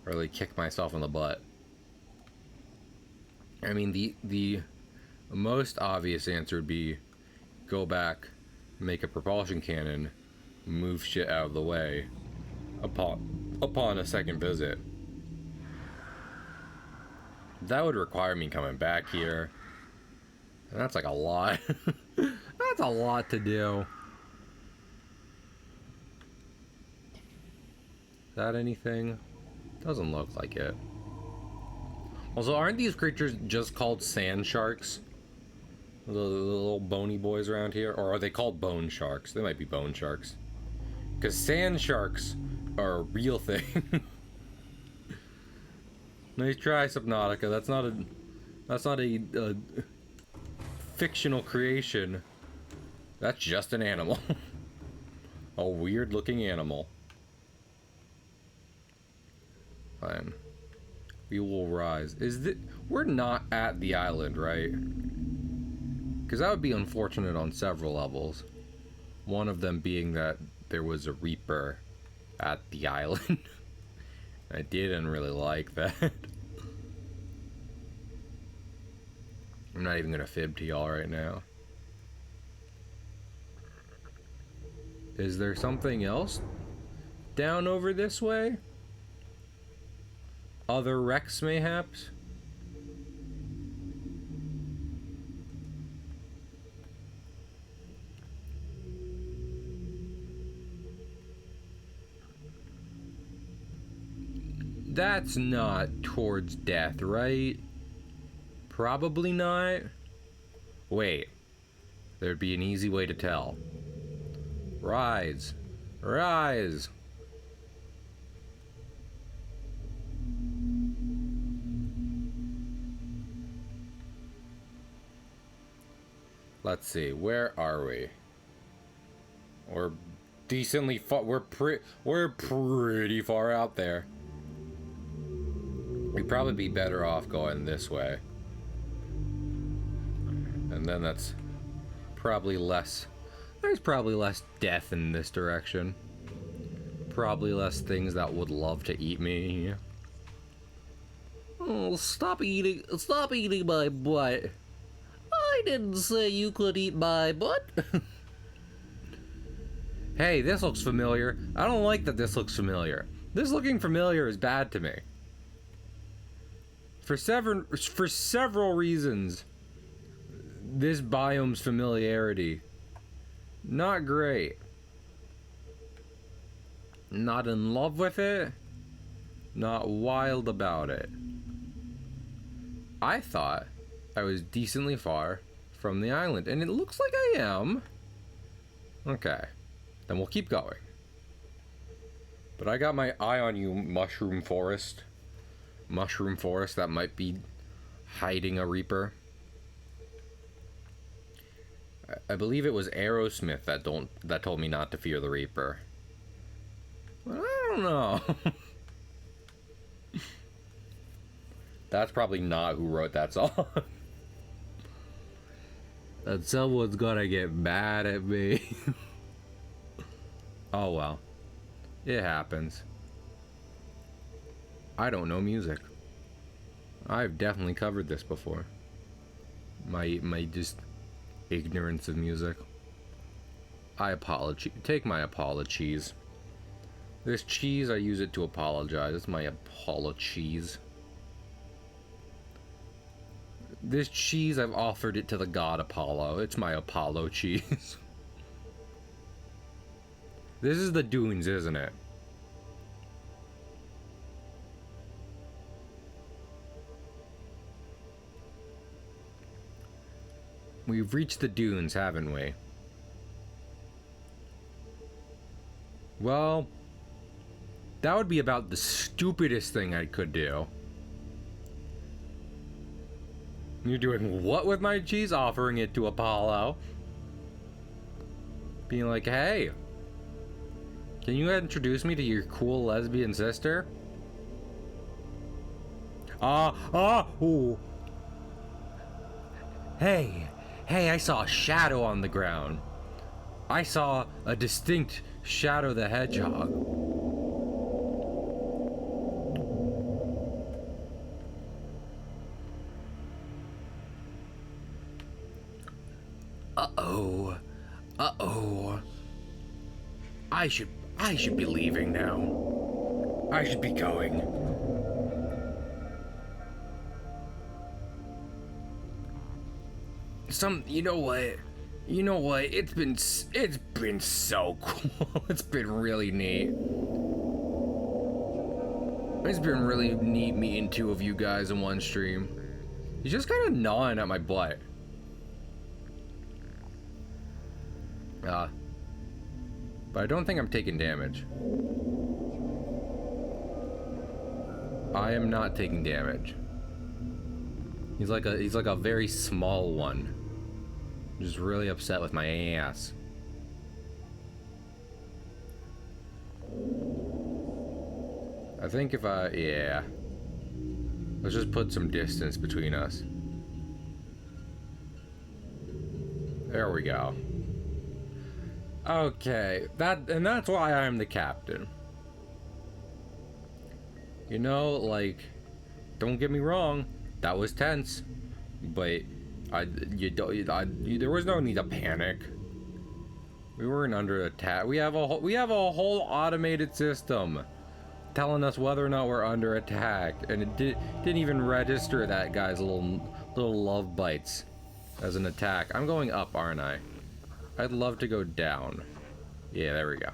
or really kick myself in the butt. I mean, the most obvious answer would be go back, make a propulsion cannon, move shit out of the way upon a second visit. That would require me coming back here. And that's like a lot. That's a lot to do. Is that anything? Doesn't look like it. Also, aren't these creatures just called sand sharks? The little bony boys around here? Or are they called bone sharks? They might be bone sharks. Because sand sharks are a real thing. Nice try, Subnautica. That's not a fictional creation. That's just an animal. A weird looking animal. Fine. We will rise. We're not at the island, right? Because that would be unfortunate on several levels. One of them being that there was a Reaper at the island. I didn't really like that. I'm not even gonna fib to y'all right now. Is there something else down over this way? Other wrecks, mayhaps? That's not towards death, right? Probably not. Wait. There'd be an easy way to tell. Rise. Rise. Let's see. Where are we? We're decently far. We're pretty far out there. We'd probably be better off going this way. And then that's probably less. There's probably less death in this direction. Probably less things that would love to eat me. Oh, stop eating my butt. I didn't say you could eat my butt. Hey, this looks familiar. I don't like that this looks familiar. This looking familiar is bad to me. For several reasons, this biome's familiarity, not great. Not in love with it, not wild about it. I thought I was decently far from the island, and it looks like I am. Okay, then we'll keep going. But I got my eye on you, mushroom forest. Mushroom forest that might be hiding a Reaper. I believe it was Aerosmith that told me not to fear the Reaper. But I don't know. That's probably not who wrote that song. That someone's gonna get mad at me. Oh well. It happens. I don't know music. I've definitely covered this before. My just ignorance of music. I apologize. Take my apologies. This cheese, I use it to apologize. It's my apologies. This cheese, I've offered it to the god Apollo. It's my Apollo cheese. This is the dunes, isn't it? We've reached the dunes, haven't we? Well, that would be about the stupidest thing I could do. You're doing what with my cheese? Offering it to Apollo. Being like, hey, can you introduce me to your cool lesbian sister? Ooh. Hey, I saw a shadow on the ground. I saw a distinct Shadow the Hedgehog. Uh-oh. I should be leaving now. I should be going. You know what? It's been so cool. It's been really neat. It's been really neat meeting two of you guys in one stream. He's just kind of gnawing at my butt. But I don't think I'm taking damage. I am not taking damage. He's like a very small one. Just really upset with my ass. I think yeah. Let's just put some distance between us. There we go. Okay, that's why I'm the captain. You know, like, don't get me wrong, that was tense, but there was no need to panic. We weren't under attack. We have a whole automated system telling us whether or not we're under attack, and it didn't even register that guy's little love bites as an attack. I'm going up, aren't I? I'd love to go down. Yeah, there we go.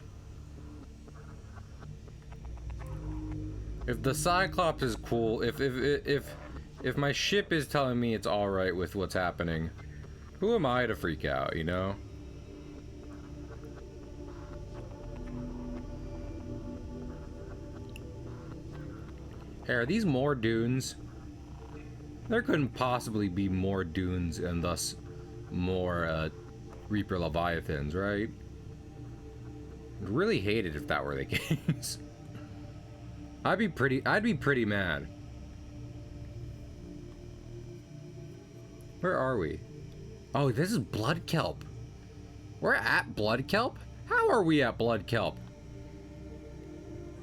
If the Cyclops is cool, if my ship is telling me it's all right with what's happening, who am I to freak out, you know? Hey, are these more dunes? There couldn't possibly be more dunes and thus more Reaper Leviathans, right? I'd really hate it if that were the case. I'd be pretty mad. Where are we? Oh, this is Blood Kelp. We're at Blood Kelp? How are we at Blood Kelp?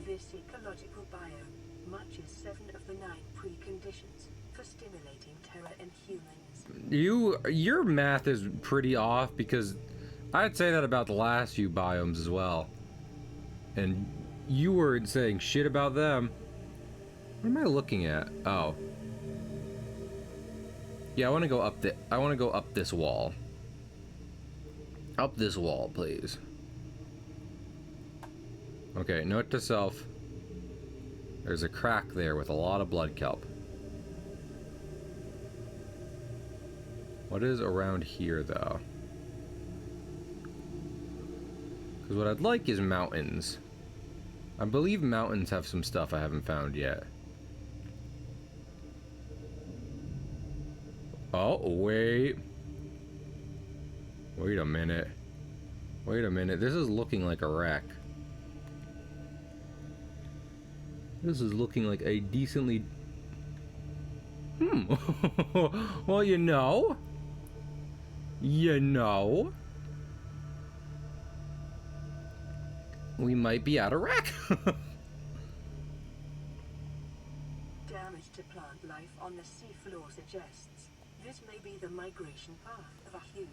This ecological biome matches 7 of the 9 preconditions for stimulating terror in humans. Your math is pretty off, because I'd say that about the last few biomes as well. And you weren't saying shit about them. What am I looking at? Oh. Yeah, I want to go up this wall. Up this wall, please. Okay, note to self. There's a crack there with a lot of blood kelp. What is around here, though? Because what I'd like is mountains. I believe mountains have some stuff I haven't found yet. Oh, wait. Wait a minute. Wait a minute. This is looking like a wreck. This is looking like a decently... Well, you know. We might be out of wreck. Damage to plant life on the seafloor suggests, this may be the migration path of a huge,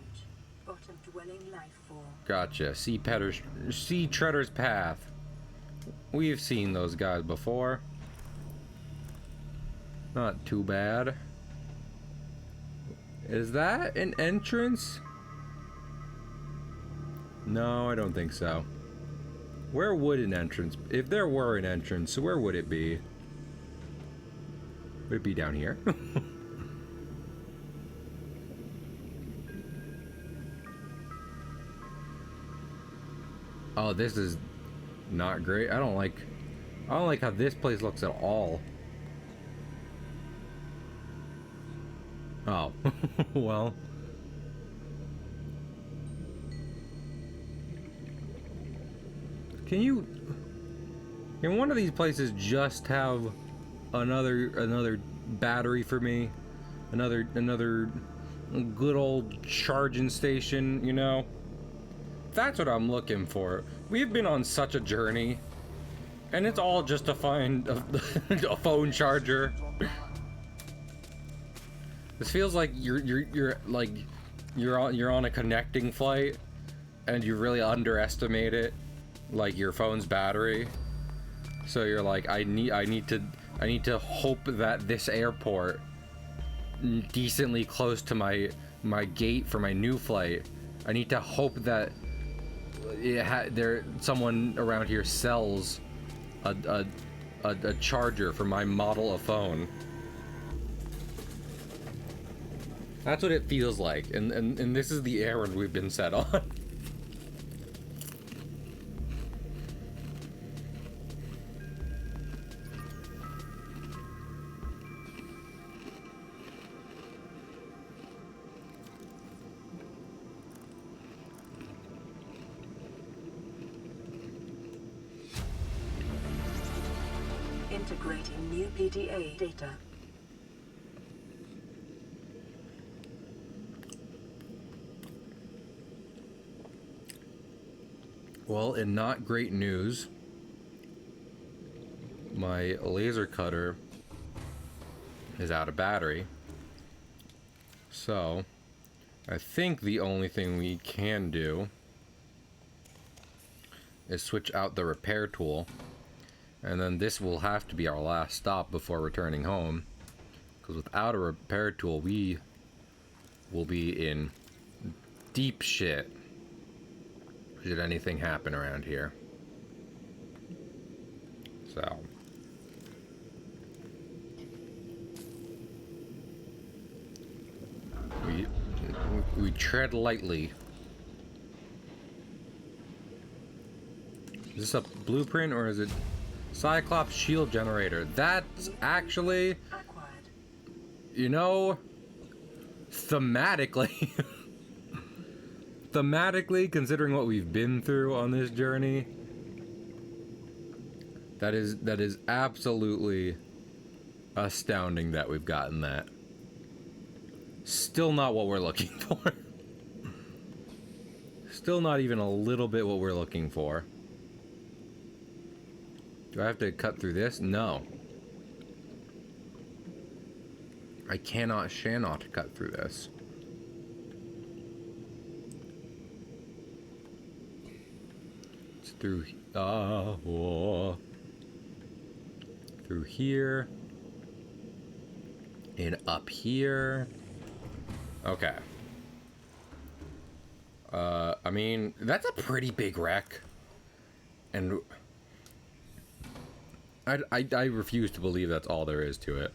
bottom-dwelling life form. Gotcha. Sea Treader's Path. We've seen those guys before. Not too bad. Is that an entrance? No, I don't think so. Where would an entrance... If there were an entrance, where would it be? Would it be down here? Oh, this is not great. I don't like how this place looks at all. Oh. Well. Can one of these places just have another battery for me? Another good old charging station, you know? That's what I'm looking for. We've been on such a journey, and it's all just to find a phone charger. This feels like you're on a connecting flight, and you really underestimate it, like your phone's battery. So you're like, I need to hope that this airport, decently close to my gate for my new flight, I need to hope that someone around here sells a charger for my model of phone. That's what it feels like, and this is the errand we've been set on. Integrating new PDA data. Well, in not great news, my laser cutter is out of battery. So, I think the only thing we can do is switch out the repair tool. And then this will have to be our last stop before returning home. Because without a repair tool, we will be in deep shit should anything happen around here. So. We tread lightly. Is this a blueprint or is it... Cyclops shield generator. That's actually, you know, thematically, considering what we've been through on this journey, that is absolutely astounding that we've gotten that. Still not what we're looking for. Still not even a little bit what we're looking for. Do I have to cut through this? No. I shannot cut through this. It's through, through here. And up here. Okay. I mean, that's a pretty big wreck. And... I refuse to believe that's all there is to it.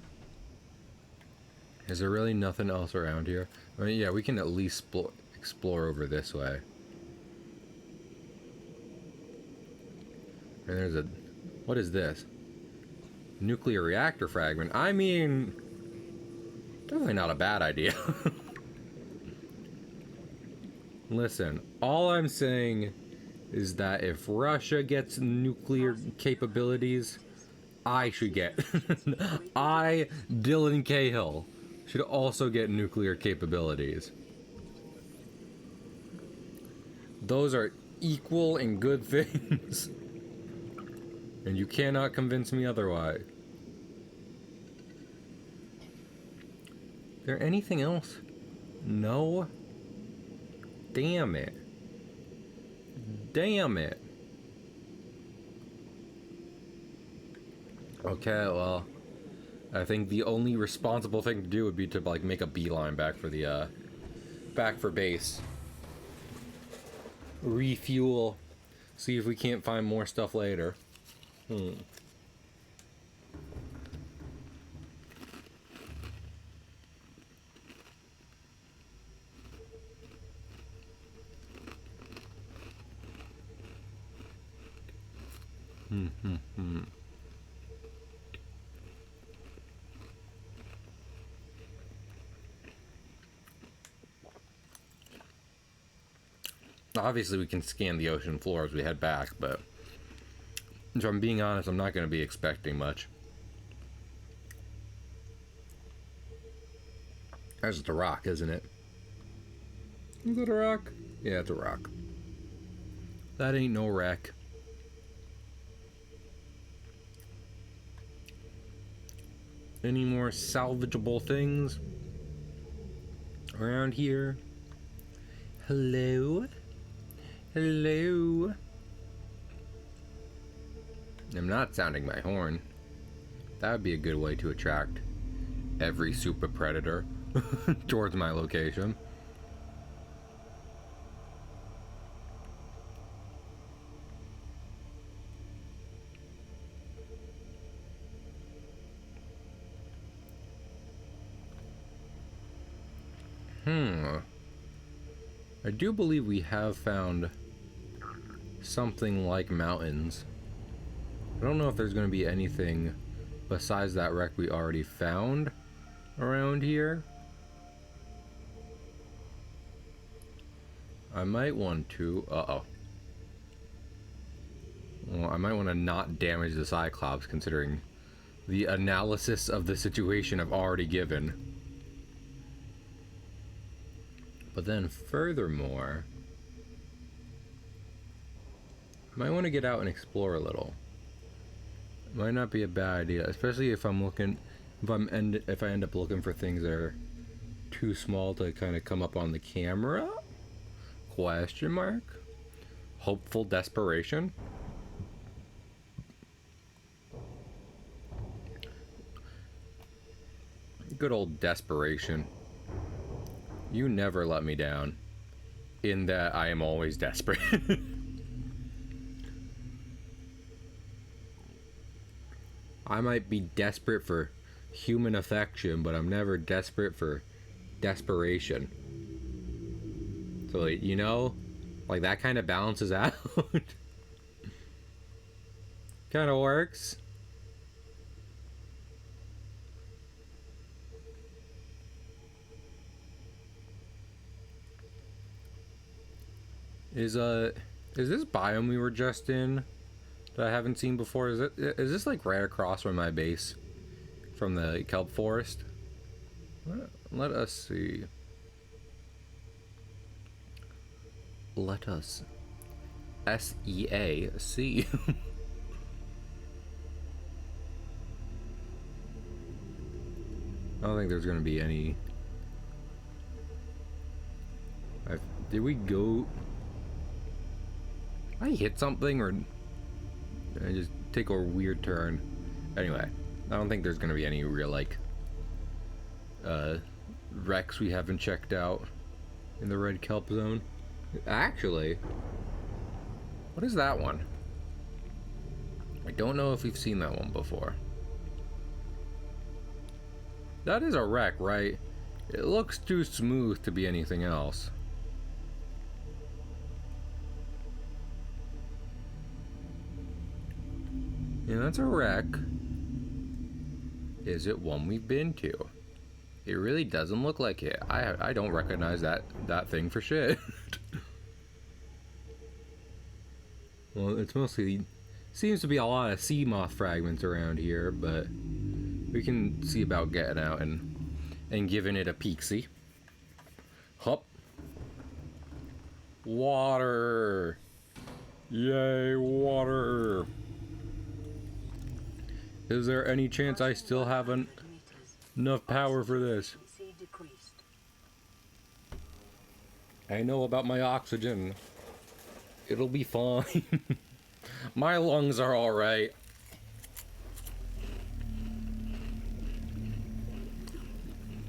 Is there really nothing else around here? I mean, yeah, we can at least explore over this way. And there's a... What is this? Nuclear reactor fragment. I mean... Definitely not a bad idea. Listen, all I'm saying is that if Russia gets nuclear capabilities... I should get. Dylan Cahill, should also get nuclear capabilities. Those are equal and good things. And you cannot convince me otherwise. there anything else? No. Damn it. Damn it. Okay, well, I think the only responsible thing to do would be to like make a beeline back for the back for base. Refuel. See if we can't find more stuff later. Obviously, we can scan the ocean floor as we head back, but if I'm being honest, I'm not going to be expecting much. That's the rock, isn't it? Is it a rock? Yeah, it's a rock. That ain't no wreck. Any more salvageable things around here? Hello? Hello? I'm not sounding my horn. That would be a good way to attract every super predator towards my location. I do believe we have found something like mountains. I don't know if there's going to be anything besides that wreck we already found around here. I might want to... Uh-oh. Well, I might want to not damage the Cyclops, considering the analysis of the situation I've already given. But then, furthermore, I might want to get out and explore a little. Might not be a bad idea, especially if I'm looking, if I end up looking for things that are too small to kind of come up on the camera. Question mark. Hopeful desperation. Good old desperation. You never let me down. In that I am always desperate. I might be desperate for human affection, but I'm never desperate for desperation. So, you know, like that kind of balances out. Kind of works. Is this biome we were just in that I haven't seen before? Is this like right across from my base from the kelp forest? Let us see. Let us see. I don't think there's gonna be any. Did we go? I hit something, or did I just take a weird turn? Anyway, I don't think there's gonna be any real like wrecks we haven't checked out in the red kelp zone. Actually, what is that one? I don't know if we've seen that one before. That is a wreck, right? It looks too smooth to be anything else. Yeah, that's a wreck. Is it one we've been to? It really doesn't look like it. I don't recognize that thing for shit. Well, it's mostly... Seems to be a lot of sea moth fragments around here, but we can see about getting out and giving it a peek-see. Hup. Water. Yay, water. Is there any chance I still have enough power for this? I know about my oxygen. It'll be fine. My lungs are alright.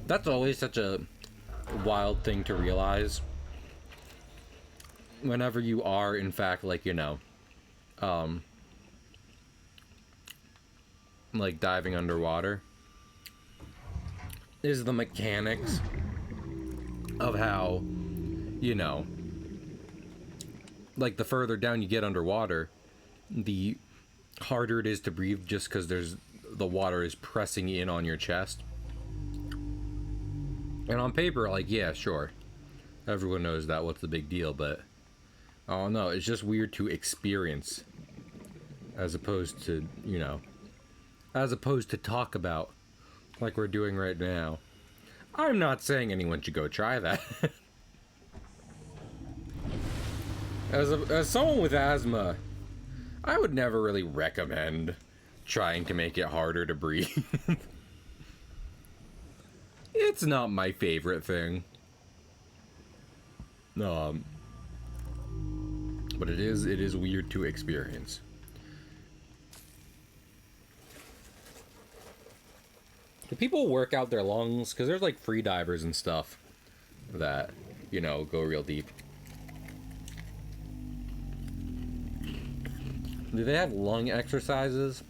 That's always such a wild thing to realize. Whenever you are, in fact, like, you know, like diving underwater, is the mechanics of how, you know, like the further down you get underwater, the harder it is to breathe just because the water is pressing in on your chest. And on paper, like, yeah, sure, everyone knows that, what's the big deal, but oh no, it's just weird to experience as opposed to, you know, as opposed to talk about like we're doing right now. I'm not saying anyone should go try that. As someone with asthma, I would never really recommend trying to make it harder to breathe. It's not my favorite thing. But it is weird to experience. Do people work out their lungs? Because there's like free divers and stuff that, you know, go real deep. Do they have lung exercises?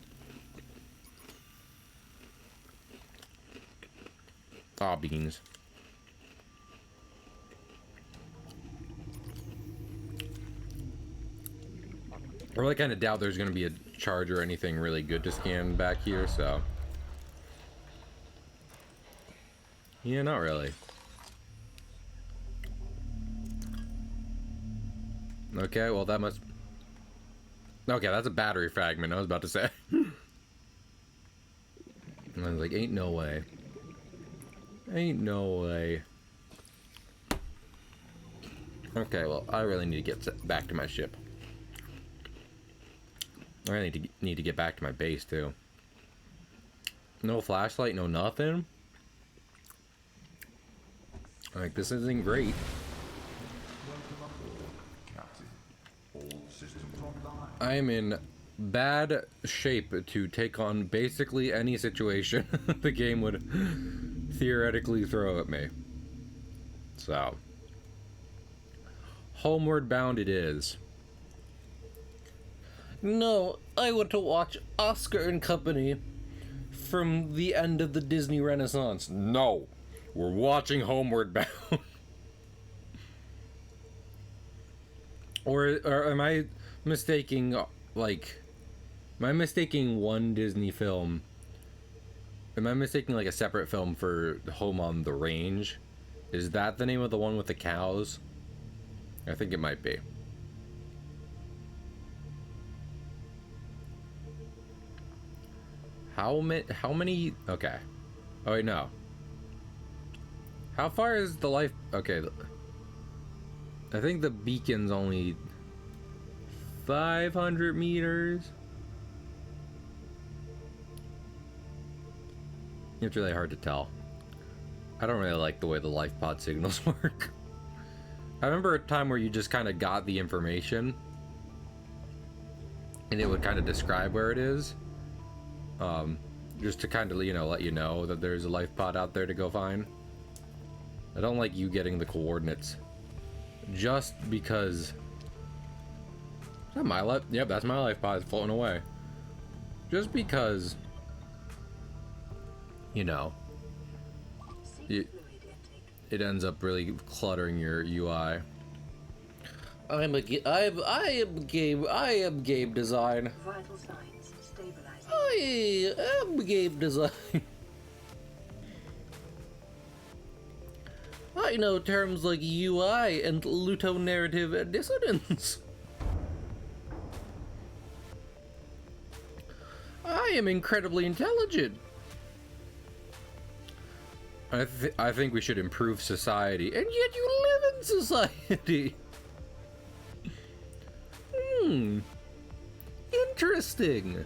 Ah, beans. I really kind of doubt there's going to be a charge or anything really good to scan back here, so. Yeah, not really. Okay, well that must... Okay, that's a battery fragment, I was about to say. And I was like, ain't no way. Ain't no way. Okay, well, I really need to get back to my ship. I really need to get back to my base, too. No flashlight, no nothing? Like, this isn't great. Welcome aboard, Captain. All systems online. I am in bad shape to take on basically any situation the game would theoretically throw at me. So, homeward bound it is. No, I want to watch Oscar and Company from the end of the Disney Renaissance. No, we're watching Homeward Bound. or am I mistaking, like, am I mistaking one Disney film? Am I mistaking, like, a separate film for Home on the Range? Is that the name of the one with the cows? I think it might be. How many? Okay. Oh wait, no. How far is the life? Okay. I think the beacon's only 500 meters. It's really hard to tell. I don't really like the way the life pod signals work. I remember a time where you just kind of got the information and it would kind of describe where it is. Just to kind of, you know, let you know that there's a life pod out there to go find. I don't like you getting the coordinates. Just because... Is that my life? Yep, that's my life pod floating away. Just because... You know... It ends up really cluttering your UI. I am game design. Vital signs stabilizing. I am game design. I know terms like UI and ludonarrative dissonance. I am incredibly intelligent. I think we should improve society, and yet you live in society. Interesting.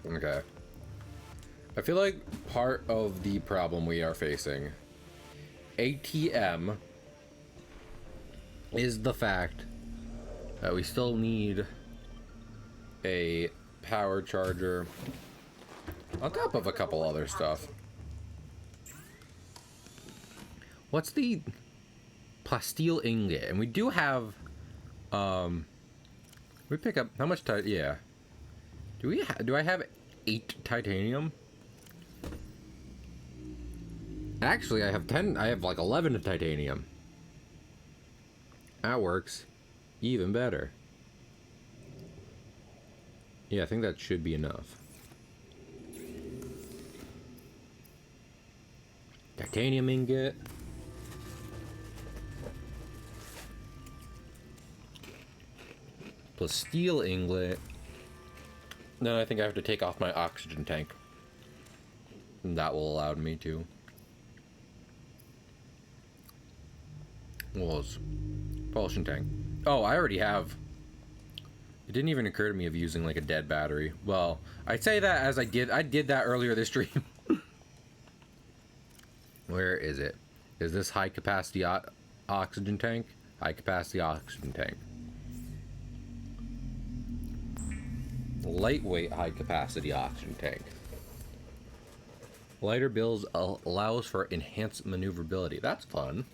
Okay. I feel like part of the problem we are facing, ATM, is the fact that we still need a power charger on top of a couple other stuff. What's the plasteel ingot? And we do have, we pick up how much yeah. Do I have 8 titanium? Actually, I have 10. I have like 11 of titanium. That works even better. Yeah, I think that should be enough. Titanium ingot. Plus steel ingot. Then I think I have to take off my oxygen tank. And that will allow me to. Was propulsion tank. Oh, I already have. It didn't even occur to me of using like a dead battery. Well, I say that as I did that earlier this stream. Where is it? Is this high capacity oxygen tank? High capacity oxygen tank. Lightweight high capacity oxygen tank. Lighter builds allows for enhanced maneuverability. That's fun.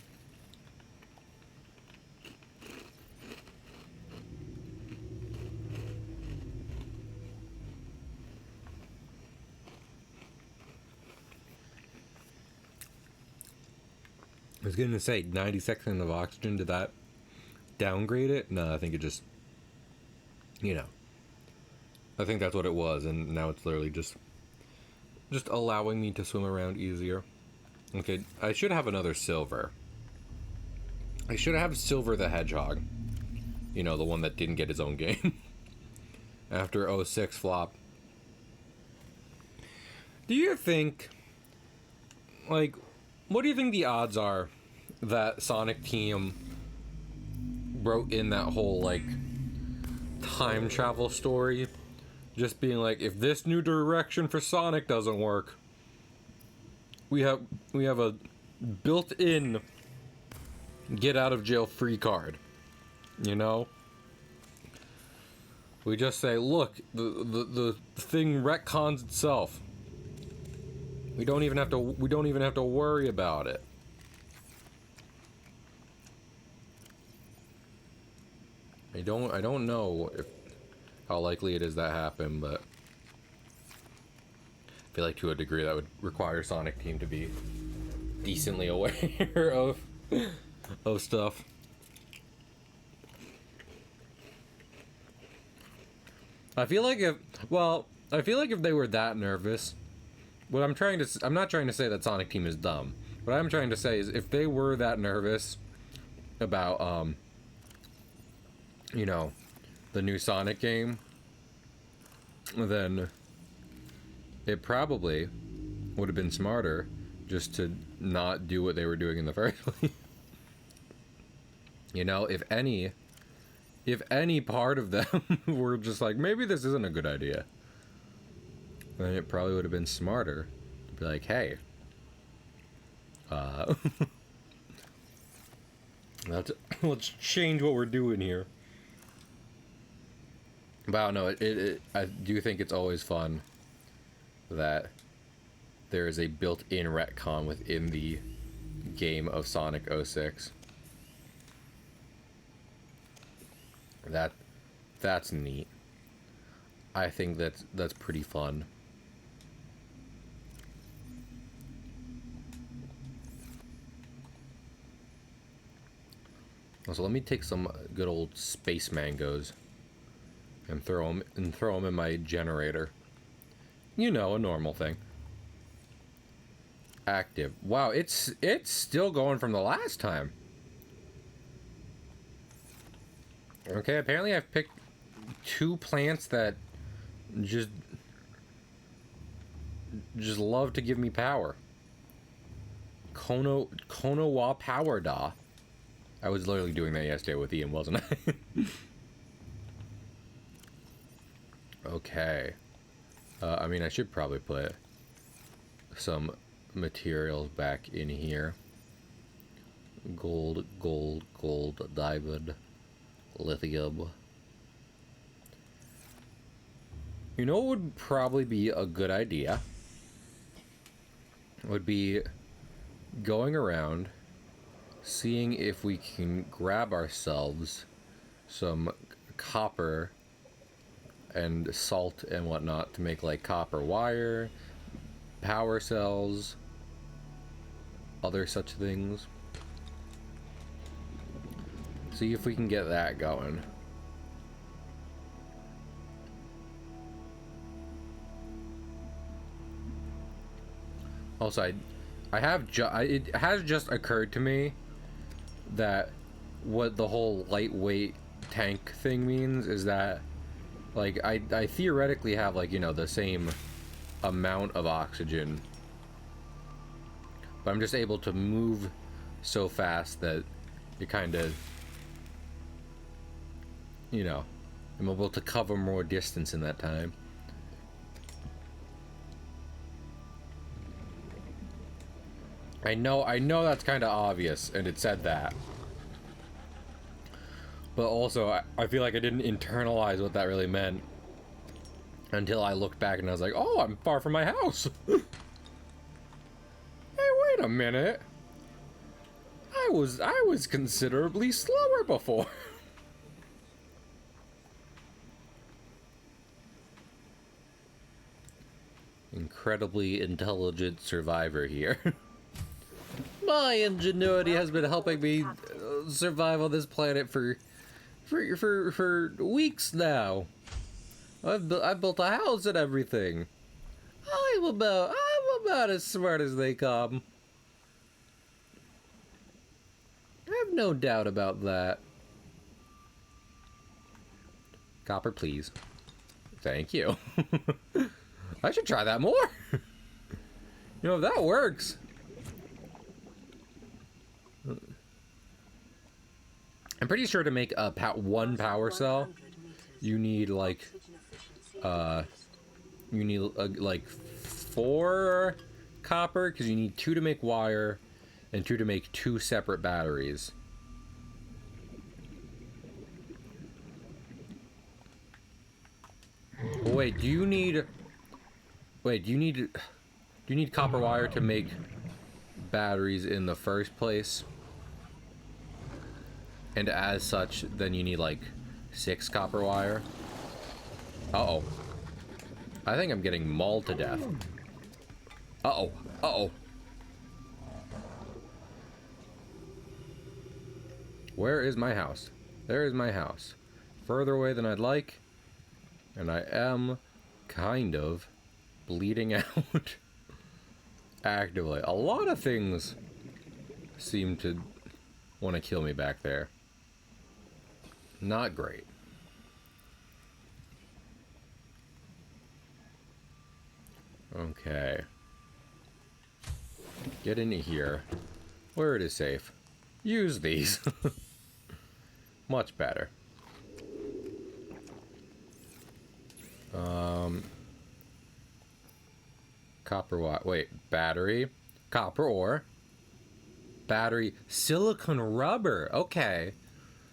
I was gonna say 90 seconds of oxygen. Did that downgrade it? No, I think it just, you know, I think that's what it was, and now it's literally just allowing me to swim around easier. Okay, I should have another silver. I should have Silver the Hedgehog. You know, the one that didn't get his own game. After 06 flop. Do you think, like, what do you think the odds are that Sonic Team wrote in that whole, like, time travel story? Just being like, if this new direction for Sonic doesn't work, we have a built-in get out of jail free card. You know? We just say, look, the thing retcons itself. We don't even have to worry about it. I don't know how likely it is that happen, but I feel like to a degree that would require Sonic Team to be decently aware of stuff. I feel like if they were that nervous, I'm not trying to say that Sonic Team is dumb. What I'm trying to say is if they were that nervous about you know, the new Sonic game, then it probably would have been smarter just to not do what they were doing in the first place. You know, if any part of them were just like, maybe this isn't a good idea, then it probably would have been smarter to be like, hey, let's change what we're doing here. But I don't know, I do think it's always fun that there is a built-in retcon within the game of Sonic 06. That's neat. I think that's pretty fun. So let me take some good old space mangoes and throw them in my generator. You know, a normal thing. Active. Wow, it's still going from the last time. Okay, apparently I've picked 2 plants that just love to give me power. Konowa Power Da. I was literally doing that yesterday with Ian, wasn't I? Okay. I mean, I should probably put some materials back in here. Gold, gold, gold, diamond, lithium. You know what would probably be a good idea? Would be going around, seeing if we can grab ourselves some copper and salt and whatnot to make like copper wire, power cells, other such things. See if we can get that going. Also, I have it has just occurred to me that what the whole lightweight tank thing means is that, like, I theoretically have, like, you know, the same amount of oxygen, but I'm just able to move so fast that it kind of, you know, I'm able to cover more distance in that time. I know that's kind of obvious, and it said that. But also, I feel like I didn't internalize what that really meant until I looked back and I was like, oh, I'm far from my house. Hey, wait a minute. I was considerably slower before. Incredibly intelligent survivor here. My ingenuity has been helping me survive on this planet for weeks now. I've built a house and everything. I'm about as smart as they come. I have no doubt about that. Copper, please. Thank you. I should try that more. You know, if that works. I'm pretty sure to make a one power cell, you need like, like 4 copper, because you need 2 to make wire, and 2 to make 2 separate batteries. Wait, do you need copper wire to make batteries in the first place? And as such, then you need like 6 copper wire. Uh-oh. I think I'm getting mauled to death. Uh-oh. Uh-oh. Where is my house? There is my house. Further away than I'd like. And I am kind of bleeding out. Actively. A lot of things seem to want to kill me back there. Not great. Okay. Get into here. Where it is safe. Use these. Much better. Copper what? Wait, battery. Copper ore. Battery. Silicon rubber. Okay.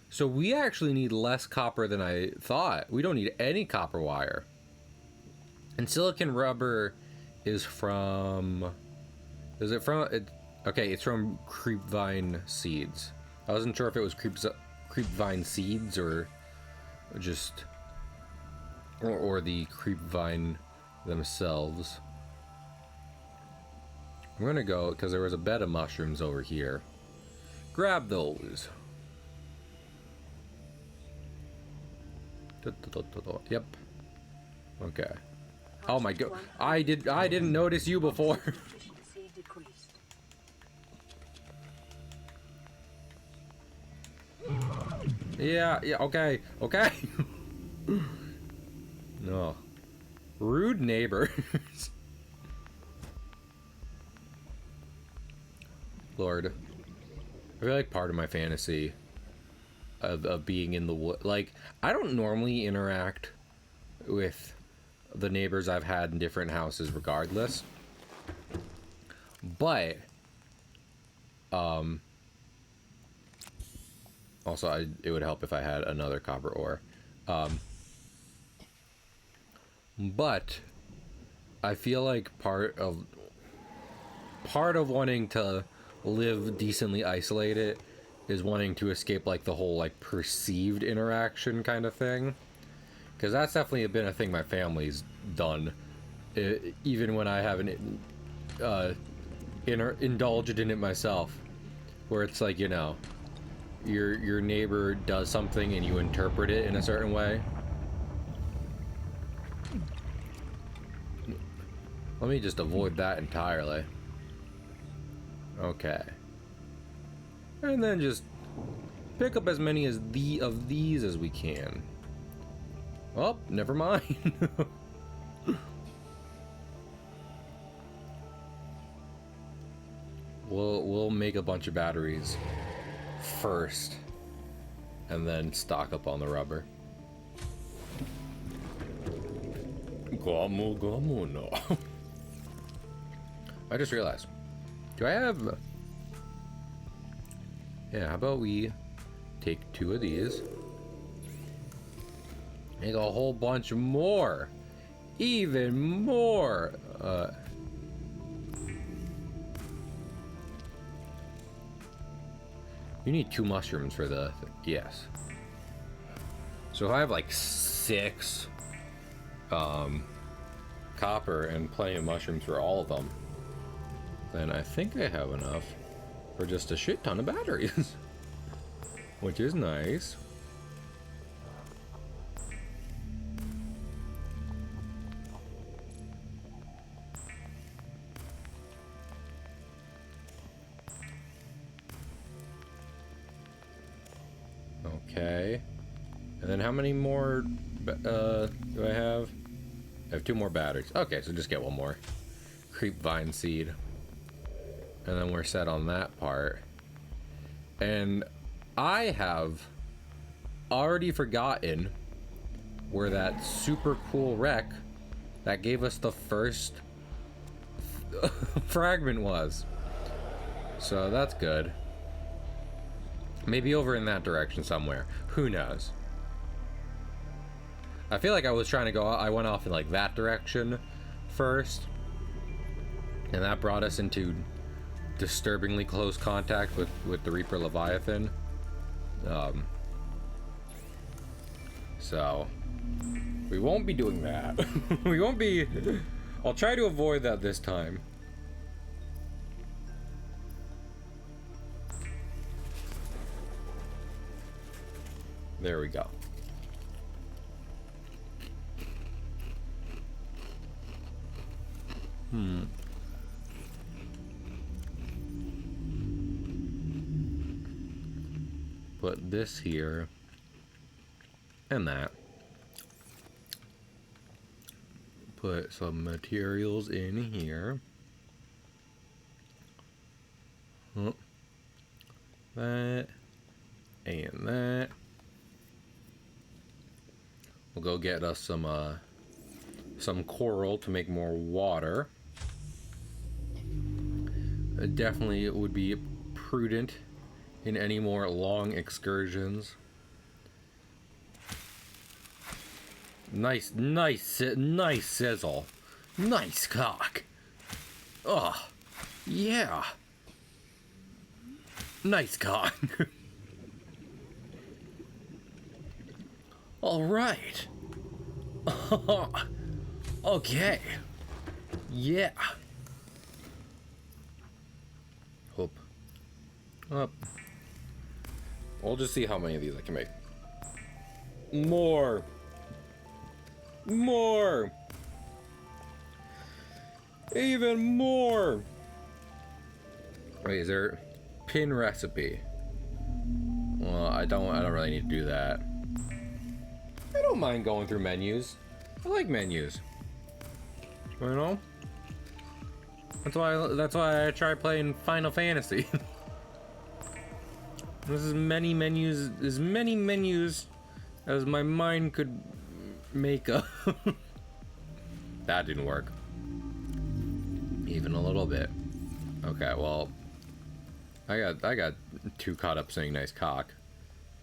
So we actually need less copper than I thought. We don't need any copper wire. And silicon rubber is from... Is it from... okay, it's from creepvine seeds. I wasn't sure if it was creepvine seeds or just... Or the creepvine themselves. I'm gonna go, because there was a bed of mushrooms over here. Grab those. Yep. Okay. Oh my god. I didn't notice you before. Yeah, okay. Okay. No. Rude neighbors. Lord. I feel like part of my fantasy of being in the wood, like, I don't normally interact with the neighbors I've had in different houses regardless, But also it would help if I had another copper ore. But I feel like part of wanting to live decently isolated is wanting to escape like the whole like perceived interaction kind of thing, because that's definitely been a thing my family's done, even when I haven't indulged in it myself, where it's like, you know, your neighbor does something and you interpret it in a certain way. Let me just avoid that entirely. Okay. And then just pick up as many as of these as we can. Oh, never mind. We'll make a bunch of batteries first, and then stock up on the rubber. Gomu no. I just realized. Do I have... Yeah, how about we take 2 of these. Make a whole bunch more. Even more. You need 2 mushrooms for the... Yes. So if I have like 6 copper and plenty of mushrooms for all of them, then I think I have enough for just a shit ton of batteries. Which is nice. Okay. And then how many more do I have? I have 2 more batteries. Okay, so just get 1 more. Creep vine seed. And then we're set on that part. And I have already forgotten where that super cool wreck that gave us the first fragment was. So that's good. Maybe over in that direction somewhere. Who knows? I feel like I was trying to go... I went off in like that direction first. And that brought us into disturbingly close contact with the Reaper Leviathan. So we won't be doing that. We won't be... I'll try to avoid that this time. There we go. Put this here and that. Put some materials in here. That and that. We'll go get us some coral to make more water. Definitely it would be prudent in any more long excursions. Nice sizzle. Nice cock. Oh, yeah. Nice cock. All right. Okay. Yeah. Hope. Up. We'll just see how many of these I can make. More. Even more. Wait, is there pin recipe? Well, I don't really need to do that. I don't mind going through menus. I like menus. You know? That's why I try playing Final Fantasy. This is as many menus as my mind could make up. That didn't work. Even a little bit. Okay, well, I got too caught up saying nice cock.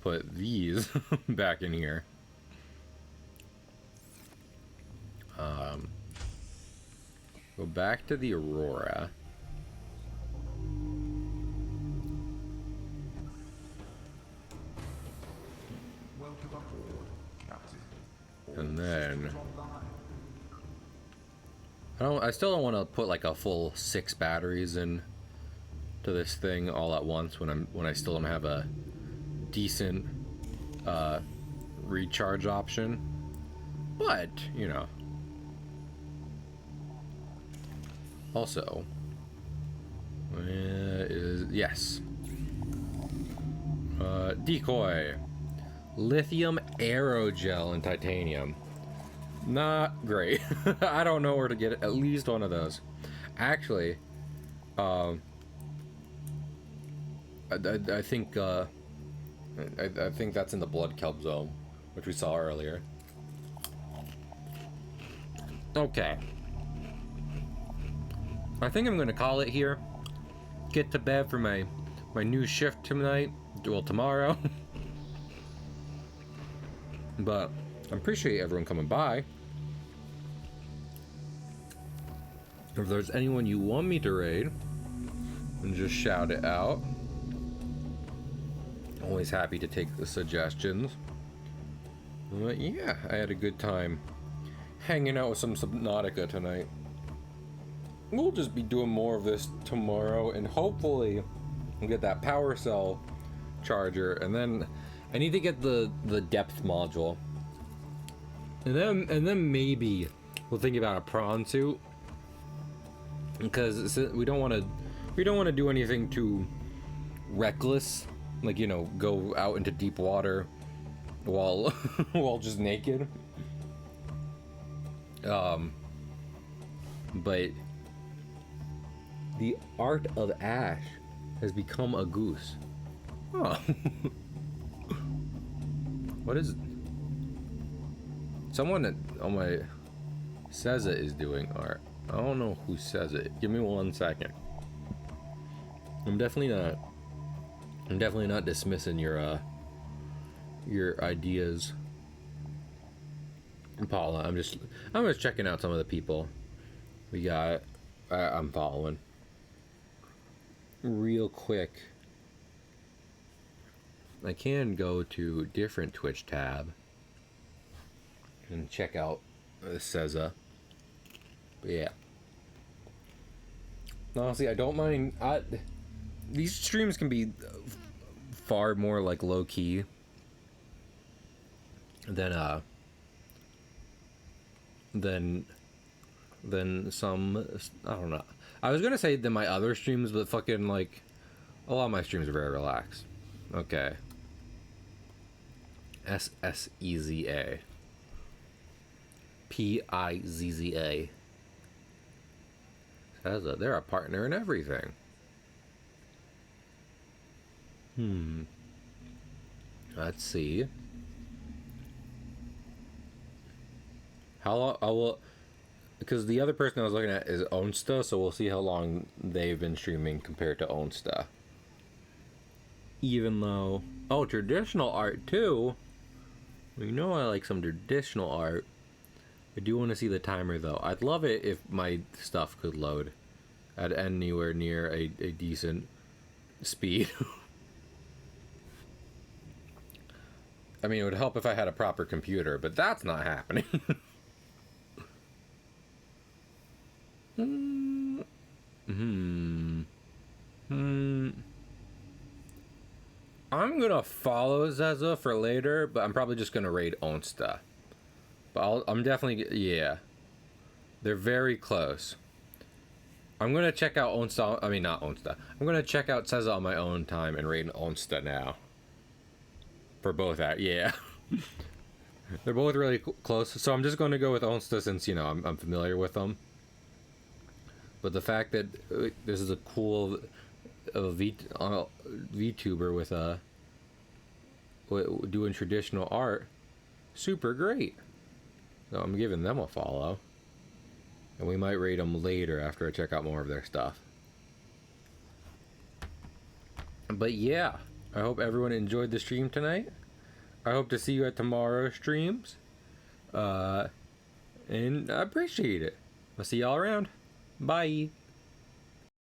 Put these back in here. Go back to the Aurora. Welcome aboard, Captain. All And then systems online. I still don't want to put like a full 6 batteries in to this thing all at once when I still don't have a decent recharge option. But, you know. Also, yes. Decoy. Lithium aerogel and titanium. Not great. I don't know where to get at least one of those. Actually, I think I think that's in the blood kelp zone, which we saw earlier. Okay. I think I'm gonna call it here. Get to bed for my new shift tonight. Well, tomorrow. But I appreciate everyone coming by. If there's anyone you want me to raid, then just shout it out. Always happy to take the suggestions. But yeah, I had a good time hanging out with some Subnautica tonight. We'll just be doing more of this tomorrow, and hopefully we'll get that power cell charger, and then I need to get the depth module, and then maybe we'll think about a prawn suit, because we don't want to do anything too reckless, like, you know, go out into deep water while while just naked. But the art of Ash has become a goose. Oh. What is it? Someone on my says it is doing art. I don't know who says it. Give me 1 second. I'm definitely not dismissing your ideas, Paula. I'm just checking out some of the people we got. I'm following real quick. I can go to different Twitch tab and check out Seza. But yeah, honestly, I don't mind. These streams can be far more like low key than some, I don't know. I was gonna say than my other streams, but fucking, like, a lot of my streams are very relaxed. Okay. SSEZA. PIZZA. Says that they're a partner in everything. Let's see. How long I will, because the other person I was looking at is Onsta, so we'll see how long they've been streaming compared to Onsta. Even though, oh, traditional art too. Well, you know I like some traditional art. I do want to see the timer though. I'd love it if my stuff could load at anywhere near a decent speed. I mean, it would help if I had a proper computer, but that's not happening. I'm gonna follow Zeza for later, but I'm probably just gonna raid Onsta. But I'm definitely, yeah. They're very close. I'm gonna check out Onsta, I mean not Onsta. I'm gonna check out Zeza on my own time and raid Onsta now. For both that, yeah. They're both really close, so I'm just gonna go with Onsta since, you know, I'm familiar with them. But the fact that this is a cool VTuber with doing traditional art, super great. So I'm giving them a follow, and we might rate them later after I check out more of their stuff. But yeah, I hope everyone enjoyed the stream tonight. I hope to see you at tomorrow's streams. And I appreciate it. I'll see y'all around. Bye.